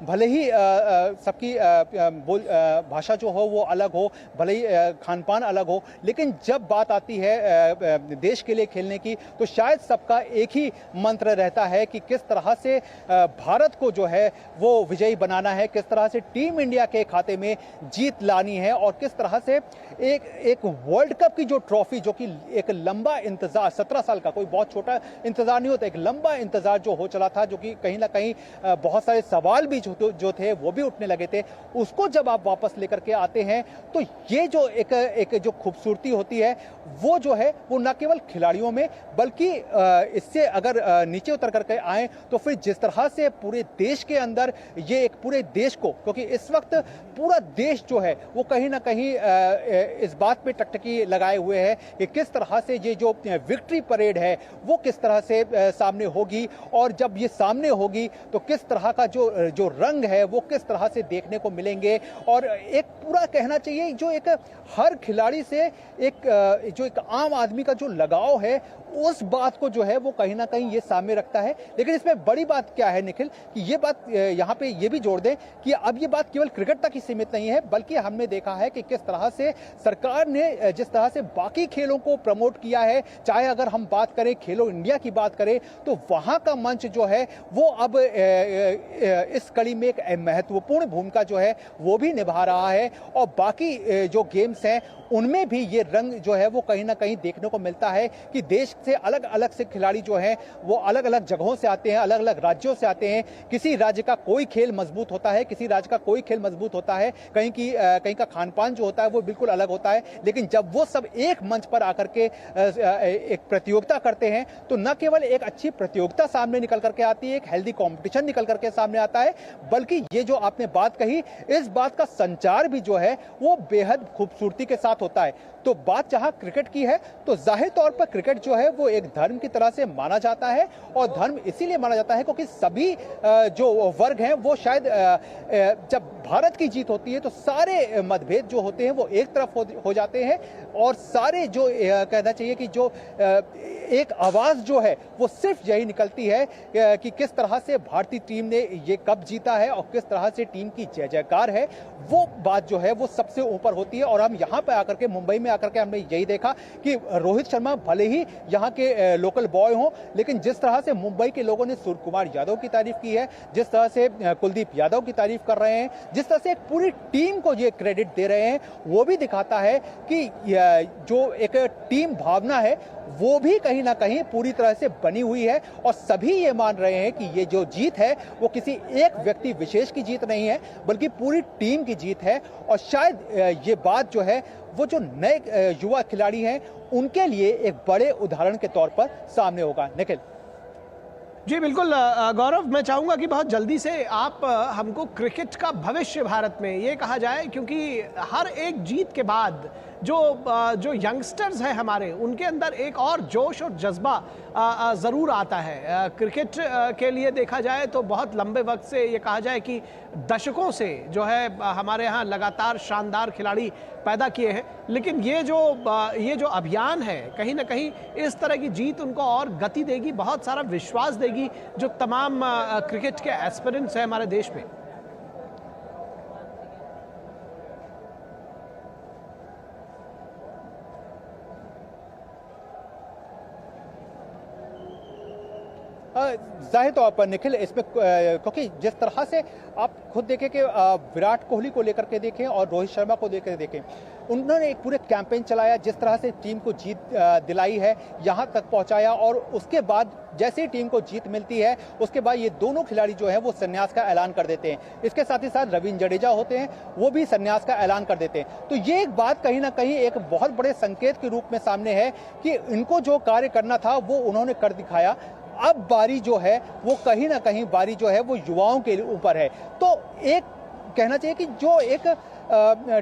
भले ही सबकी भाषा जो हो वो अलग हो, भले ही खान पान अलग हो, लेकिन जब बात आती है देश के लिए खेलने की तो शायद सबका एक ही मंत्र रहता है कि किस तरह से भारत को जो है वो विजयी बनाना है, किस तरह से टीम इंडिया के खाते में जीत लानी है, और किस तरह से एक वर्ल्ड कप की जो ट्रॉफी, जो कि एक लंबा इंतजार, 17 साल का कोई बहुत छोटा इंतजार नहीं होता, एक लंबा इंतजार जो हो चला था, जो कि कहीं ना कहीं बहुत सारे सवाल भी जो थे वो भी उठने लगे थे, उसको जब आप वापस लेकर के आते हैं तो ये जो एक जो खूबसूरती होती है वो जो है वो न केवल खिलाड़ियों में, बल्कि इससे अगर नीचे उतर करके आए तो फिर जिस तरह से पूरे देश के अंदर ये एक पूरे देश को, क्योंकि इस वक्त पूरा देश जो है वो कहीं ना कहीं इस बात पे टकटकी लगाए हुए है कि किस तरह से ये जो विक्ट्री परेड है वो किस तरह से सामने होगी, और जब ये सामने होगी तो किस तरह का जो रंग है वो किस तरह से देखने को मिलेंगे। और एक पूरा कहना चाहिए जो एक हर खिलाड़ी से जो एक आम आदमी आदमी का जो लगाव है उस बात को जो है वो कहीं ना कहीं ये सामने रखता है। लेकिन इसमें बड़ी बात क्या है निखिल, कि ये बात यहाँ पे ये भी जोड़ दें कि अब ये बात केवल क्रिकेट तक ही सीमित नहीं है, बल्कि हमने देखा है कि किस तरह से सरकार ने जिस तरह से बाकी खेलों को प्रमोट किया है, चाहे अगर हम बात करें खेलो इंडिया की बात करें तो वहां का मंच जो है वो अब इस कड़ी में एक महत्वपूर्ण भूमिका जो है वो भी निभा रहा है। और बाकी जो गेम्स हैं उनमें भी ये रंग जो है वो कहीं ना कहीं देखने को मिलता है कि देश से अलग अलग से खिलाड़ी जो हैं वो अलग अलग जगहों से आते हैं, अलग अलग राज्यों से आते हैं। किसी राज्य का कोई खेल मजबूत होता है, किसी राज्य का कोई खेल मजबूत होता है, कहीं का खान पान जो होता है वो बिल्कुल अलग होता है। लेकिन जब वो सब एक मंच पर आकर के एक प्रतियोगिता करते हैं तो न केवल एक अच्छी प्रतियोगिता सामने निकल करके आती है, एक हेल्दी कॉम्पिटिशन निकल करके सामने आता है, बल्कि ये जो आपने बात कही इस बात का संचार भी जो है वो बेहद खूबसूरती के साथ होता है। तो बात जहां क्रिकेट की है तो जाहिर तौर पर क्रिकेट जो है वो एक धर्म की तरह से माना जाता है, और धर्म इसीलिए माना जाता है क्योंकि सभी जो वर्ग हैं वो शायद जब भारत की जीत होती है तो सारे मतभेद जो होते हैं वो एक तरफ हो जाते हैं, और सारे जो कहना चाहिए कि जो एक आवाज जो है वो सिर्फ यही निकलती है कि किस तरह से भारतीय टीम ने ये कप जीता है और किस तरह से टीम की जय जयकार है, वो बात जो है वो सबसे ऊपर होती है। और हम यहाँ पे आकर के मुंबई में आकर के हमने यही देखा कि रोहित शर्मा भले ही यहाँ के लोकल बॉय हों, लेकिन जिस तरह से मुंबई के लोगों ने सूर्य कुमार यादव की तारीफ की है, जिस तरह से कुलदीप यादव की तारीफ कर रहे हैं, जिस तरह से एक पूरी टीम को ये क्रेडिट दे रहे हैं, वो भी दिखाता है कि जो एक टीम भावना है वो भी कहीं ना कहीं पूरी तरह से बनी हुई है। और सभी ये मान रहे हैं कि ये जो जीत है वो किसी एक व्यक्ति विशेष की जीत नहीं है, बल्कि पूरी टीम की जीत है। और शायद ये बात जो है वो जो नए युवा खिलाड़ी हैं उनके लिए एक बड़े उदाहरण के तौर पर सामने होगा। निखिल जी बिल्कुल गौरव, मैं चाहूंगा कि बहुत जल्दी से आप हमको क्रिकेट का भविष्य भारत में ये कहा जाए, क्योंकि हर एक जीत के बाद जो यंगस्टर्स हैं हमारे उनके अंदर एक और जोश और जज्बा ज़रूर आता है। क्रिकेट के लिए देखा जाए तो बहुत लंबे वक्त से ये कहा जाए कि दशकों से जो है हमारे यहाँ लगातार शानदार खिलाड़ी पैदा किए हैं, लेकिन ये जो अभियान है कहीं ना कहीं इस तरह की जीत उनको और गति देगी, बहुत सारा विश्वास देगी जो तमाम क्रिकेट के एस्पिरेंट्स हैं हमारे देश में। जाहिर तौर पर निखिल इसमें क्योंकि जिस तरह से आप खुद देखें कि विराट कोहली को लेकर के देखें और रोहित शर्मा को लेकर देखें, उन्होंने एक पूरे कैंपेन चलाया, जिस तरह से टीम को जीत दिलाई है, यहाँ तक पहुँचाया, और उसके बाद जैसे ही टीम को जीत मिलती है उसके बाद ये दोनों खिलाड़ी जो है वो संन्यास का ऐलान कर देते हैं। इसके साथ ही साथ रविंद्र जडेजा होते हैं, वो भी संन्यास का ऐलान कर देते हैं। तो ये एक बात कहीं ना कहीं एक बहुत बड़े संकेत के रूप में सामने है कि इनको जो कार्य करना था वो उन्होंने कर दिखाया। अब बारी जो है वो कहीं ना कहीं बारी जो है वो युवाओं के ऊपर है। तो एक कहना चाहिए कि जो एक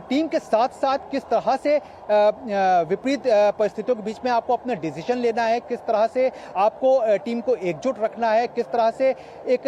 टीम के साथ साथ किस तरह से विपरीत परिस्थितियों के बीच में आपको अपना डिसीजन लेना है, किस तरह से आपको टीम को एकजुट रखना है, किस तरह से एक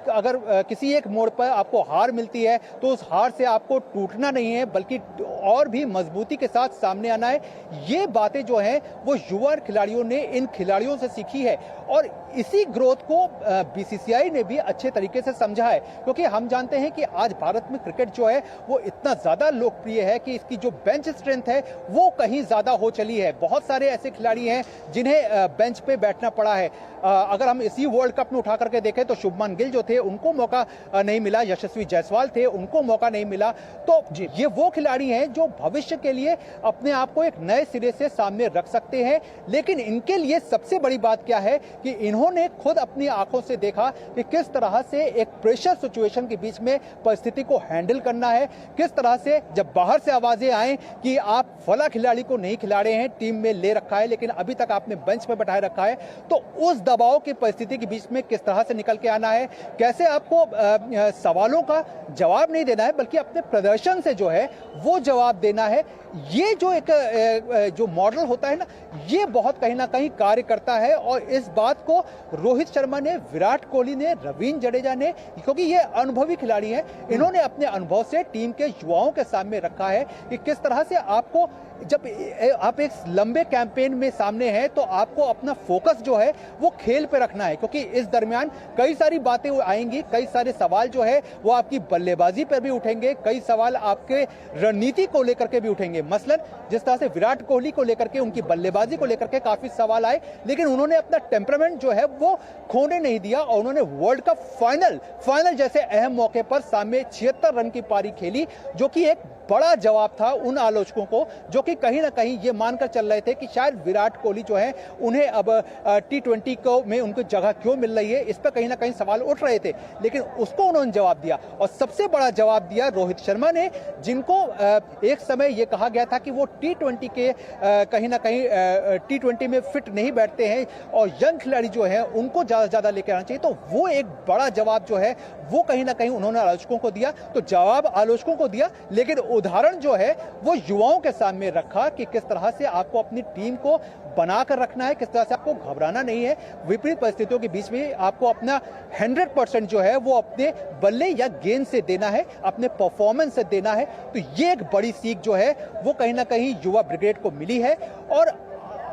अगर किसी एक मोड़ पर आपको हार मिलती है तो उस हार से आपको टूटना नहीं है बल्कि और भी मजबूती के साथ सामने आना है। ये बातें जो हैं वो युवा खिलाड़ियों ने इन खिलाड़ियों से सीखी है और इसी ग्रोथ को बीसीसीआई ने भी अच्छे तरीके से समझा है, क्योंकि हम जानते हैं कि आज भारत में क्रिकेट जो है वो इतना ज्यादा लोकप्रिय है कि इसकी जो बेंच स्ट्रेंथ है वो कहीं ज्यादा हो चली है। बहुत सारे ऐसे खिलाड़ी हैं जिन्हें बेंच पे बैठना पड़ा है। अगर हम इसी वर्ल्ड कप में उठा करके देखें तो शुभमन गिल जो थे उनको मौका नहीं मिला, यशस्वी जायसवाल थे उनको मौका नहीं मिला। तो ये वो खिलाड़ी हैं जो भविष्य के लिए अपने आप को एक नए सिरे से सामने रख सकते हैं। लेकिन इनके लिए सबसे बड़ी बात क्या है कि इन्होंने खुद अपनी आंखों से देखा कि किस तरह से एक प्रेशर सिचुएशन के बीच में परिस्थिति को हैंडल करना है, किस तरह से जब बाहर से आवाजें आए कि आप फला खिलाड़ी को नहीं खिला रहे हैं, टीम में ले रखा है लेकिन अभी तक आपने बेंच पर बैठाए रखा है, तो उस दबाव की परिस्थिति के बीच में किस तरह से निकल के आना है, कैसे आपको सवालों का जवाब नहीं देना है बल्कि अपने प्रदर्शन से जो है वो जवाब देना है। ये जो एक जो मॉडल होता है ना, ये बहुत कहीं ना कहीं कार्य करता है और इस बात को रोहित शर्मा ने, विराट कोहली ने, रविंद्र जडेजा ने, क्योंकि ये अनुभवी खिलाड़ी हैं, इन्होंने अपने अनुभव से टीम के युवाओं के सामने रखा है कि किस तरह से आपको, जब आप एक लंबे कैंपेन में सामने हैं तो आपको अपना फोकस जो है वो खेल पे रखना है, क्योंकि इस दरमियान कई सारी बातें आएंगी, कई सारे सवाल जो है वो आपकी बल्लेबाजी पर भी उठेंगे, कई सवाल आपके रणनीति को लेकर के भी उठेंगे। मसलन जिस तरह से विराट कोहली को लेकर के, उनकी बल्लेबाजी को लेकर के काफी सवाल आए, लेकिन उन्होंने अपना टेम्परामेंट जो है वो खोने नहीं दिया और उन्होंने वर्ल्ड कप फाइनल जैसे अहम मौके पर सामने 76 रन की पारी खेली, जो कि एक बड़ा जवाब था उन आलोचकों को जो कि कहीं ना कहीं ये मानकर चल रहे थे कि शायद विराट कोहली जो है उन्हें अब T20 को में उनको जगह क्यों मिल रही है, इस पर कहीं ना कहीं सवाल उठ रहे थे, लेकिन उसको उन्होंने जवाब दिया और सबसे बड़ा जवाब दिया रोहित शर्मा ने, जिनको एक समय ये कहा गया था कि वो T20 के कहीं ना कहीं T20 में फिट नहीं बैठते हैं और यंग खिलाड़ी जो है उनको ज्यादा से ज्यादा लेकर आना चाहिए। तो वो एक बड़ा जवाब जो है वो कहीं ना कहीं उन्होंने आलोचकों को दिया। तो जवाब आलोचकों को दिया, लेकिन उदाहरण जो है वो युवाओं के सामने रखा कि किस तरह से आपको अपनी टीम को बनाकर रखना है, किस तरह से आपको घबराना नहीं है, विपरीत परिस्थितियों के बीच में आपको अपना 100% जो है वो अपने बल्ले या गेंद से देना है, अपने परफॉर्मेंस से देना है। तो ये एक बड़ी सीख जो है वो कहीं ना कहीं युवा ब्रिगेड को मिली है। और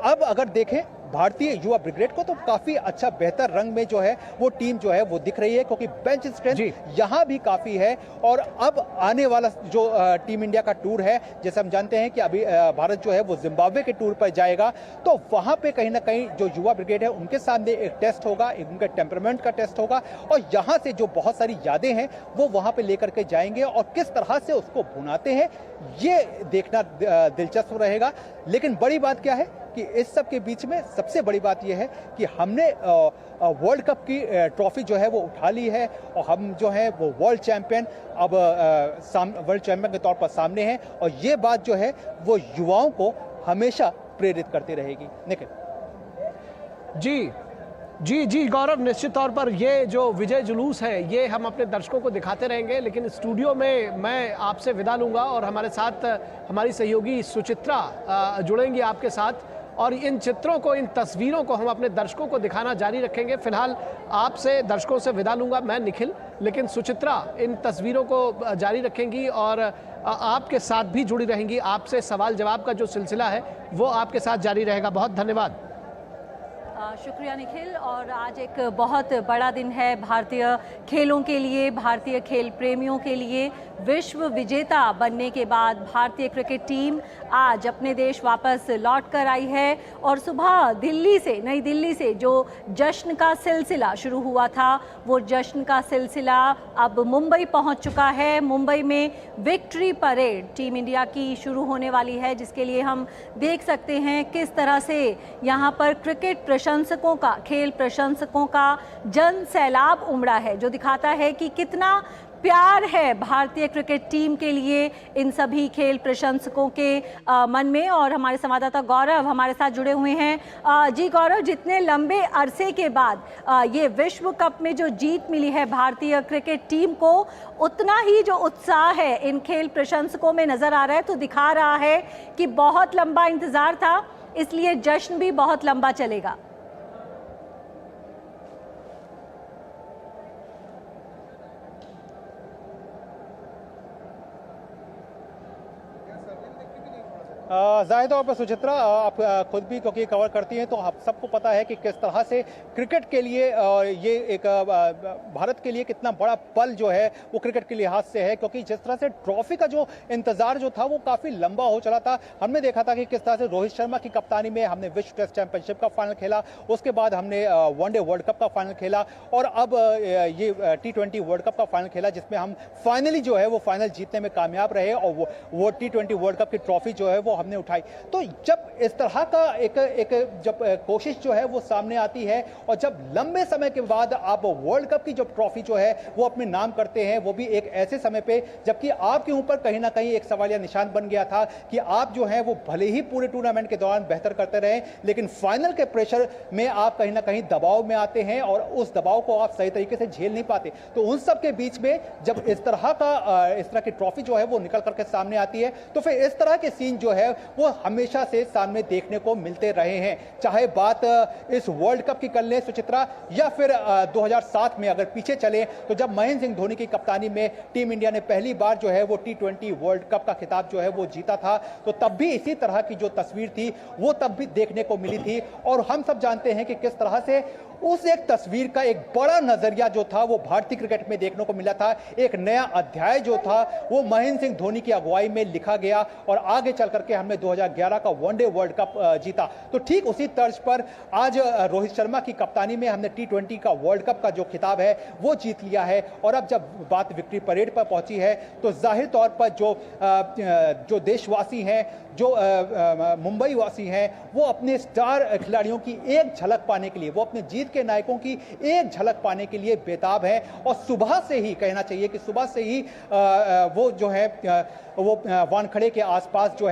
अब अगर देखें भारतीय युवा ब्रिगेड को तो काफी अच्छा बेहतर रंग में जो है वो टीम जो है वो दिख रही है, क्योंकि बेंच स्ट्रेंथ यहां भी काफी है। और अब आने वाला जो टीम इंडिया का टूर है, जैसे हम जानते हैं कि अभी भारत जो है वो जिम्बाब्वे के टूर पर जाएगा, तो वहां पे कहीं ना कहीं जो युवा ब्रिगेड है उनके सामने एक टेस्ट होगा, एक उनका टेम्परामेंट का टेस्ट होगा और यहां से जो बहुत सारी यादें हैं वो वहां पे लेकर के जाएंगे और किस तरह से उसको भुनाते हैं ये देखना दिलचस्प रहेगा। लेकिन बड़ी बात क्या है कि इस सब के बीच में सबसे बड़ी बात यह है कि हमने वर्ल्ड कप की ट्रॉफी जो है वो उठा ली है और हम जो है वो वर्ल्ड चैंपियन के तौर पर सामने हैं और ये बात जो है वो युवाओं को हमेशा प्रेरित करती रहेगी। निखिल जी गौरव, निश्चित तौर पर ये जो विजय जुलूस है ये हम अपने दर्शकों को दिखाते रहेंगे, लेकिन स्टूडियो में मैं आपसे विदा लूंगा और हमारे साथ हमारी सहयोगी सुचित्रा जुड़ेंगी आपके साथ और इन चित्रों को, इन तस्वीरों को हम अपने दर्शकों को दिखाना जारी रखेंगे। फिलहाल आपसे दर्शकों से विदा लूंगा मैं निखिल, लेकिन सुचित्रा इन तस्वीरों को जारी रखेंगी और आपके साथ भी जुड़ी रहेंगी। आपसे सवाल जवाब का जो सिलसिला है वो आपके साथ जारी रहेगा। बहुत धन्यवाद। शुक्रिया निखिल। और आज एक बहुत बड़ा दिन है भारतीय खेलों के लिए, भारतीय खेल प्रेमियों के लिए। विश्व विजेता बनने के बाद भारतीय क्रिकेट टीम आज अपने देश वापस लौट कर आई है और सुबह नई दिल्ली से जो जश्न का सिलसिला शुरू हुआ था वो जश्न का सिलसिला अब मुंबई पहुंच चुका है। मुंबई में विक्ट्री परेड टीम इंडिया की शुरू होने वाली है, जिसके लिए हम देख सकते हैं किस तरह से यहाँ पर क्रिकेट प्रशंसकों का, खेल प्रशंसकों का जन सैलाब उमड़ा है, जो दिखाता है कि कितना प्यार है भारतीय क्रिकेट टीम के लिए इन सभी खेल प्रशंसकों के मन में। और हमारे संवाददाता गौरव हमारे साथ जुड़े हुए हैं। जी गौरव, जितने लंबे अरसे के बाद ये विश्व कप में जो जीत मिली है भारतीय क्रिकेट टीम को, उतना ही जो उत्साह है इन खेल प्रशंसकों में नजर आ रहा है, तो दिखा रहा है कि बहुत लंबा इंतजार था, इसलिए जश्न भी बहुत लंबा चलेगा। जाहिर तौर पर सुचित्रा, आप खुद भी क्योंकि कवर करती हैं तो आप सबको पता है कि किस तरह से क्रिकेट के लिए ये एक भारत के लिए कितना बड़ा पल जो है वो क्रिकेट के लिहाज से है, क्योंकि जिस तरह से ट्रॉफी का जो इंतजार जो था वो काफी लंबा हो चला था। हमने देखा था कि किस तरह से रोहित शर्मा की कप्तानी में हमने विश्व टेस्ट चैंपियनशिप का फाइनल खेला, उसके बाद हमने वनडे वर्ल्ड कप का फाइनल खेला और अब ये T20 वर्ल्ड कप का फाइनल खेला, जिसमें हम फाइनली जो है वो फाइनल जीतने में कामयाब रहे और वो T20 वर्ल्ड कप की ट्रॉफी जो है वो हमने उठाई। तो जब इस तरह का एक जब कोशिश जो है वो सामने आती है और जब लंबे समय के बाद आप वर्ल्ड कप की जो ट्रॉफी जो है वो अपने नाम करते हैं, वो भी एक ऐसे समय पे जबकि आपके ऊपर कहीं ना कहीं एक सवालिया निशान बन गया था कि आप जो है वो भले ही पूरे टूर्नामेंट के दौरान बेहतर करते रहे, लेकिन फाइनल के प्रेशर में आप कहीं ना कहीं दबाव में आते हैं और उस दबाव को आप सही तरीके से झेल नहीं पाते। तो उन सब के बीच में जब इस तरह की ट्रॉफी जो है वो निकल करके सामने आती है, तो फिर इस तरह के सीन जो है वो हमेशा से सामने देखने को मिलते रहे हैं। चाहे बात इस वर्ल्ड कप की कर लें सुचित्रा, या फिर 2007 में अगर पीछे चले तो जब महेंद्र सिंह धोनी की कप्तानी में टीम इंडिया ने पहली बार जो है वो T20 वर्ल्ड कप का खिताब जो है वो जीता था, तो तब भी इसी तरह की जो तस्वीर थी वो तब भी देखने को मिली थी। और हम सब जानते हैं कि किस तरह से उस एक तस्वीर का एक बड़ा नजरिया जो था वो भारतीय क्रिकेट में देखने को मिला था। एक नया अध्याय जो था वो महेंद्र सिंह धोनी की अगुवाई में लिखा गया और आगे चल करके हमने 2011 का वनडे वर्ल्ड कप जीता। तो ठीक उसी तर्ज पर आज रोहित शर्मा की कप्तानी में हमने T20 का वर्ल्ड कप का जो खिताब है वो जीत लिया है। और अब जब बात विक्ट्री परेड पर पहुंची है तो जाहिर तौर पर जो देशवासी हैं, जो मुंबई वासी हैं, वो अपने स्टार खिलाड़ियों की एक झलक पाने के लिए, वो अपने जीत के नायकों की एक झलक पाने के लिए बेताब है। और सुबह से ही कहना चाहिए कि सुबह से ही वो जो है वो वानखेड़े के आसपास जो है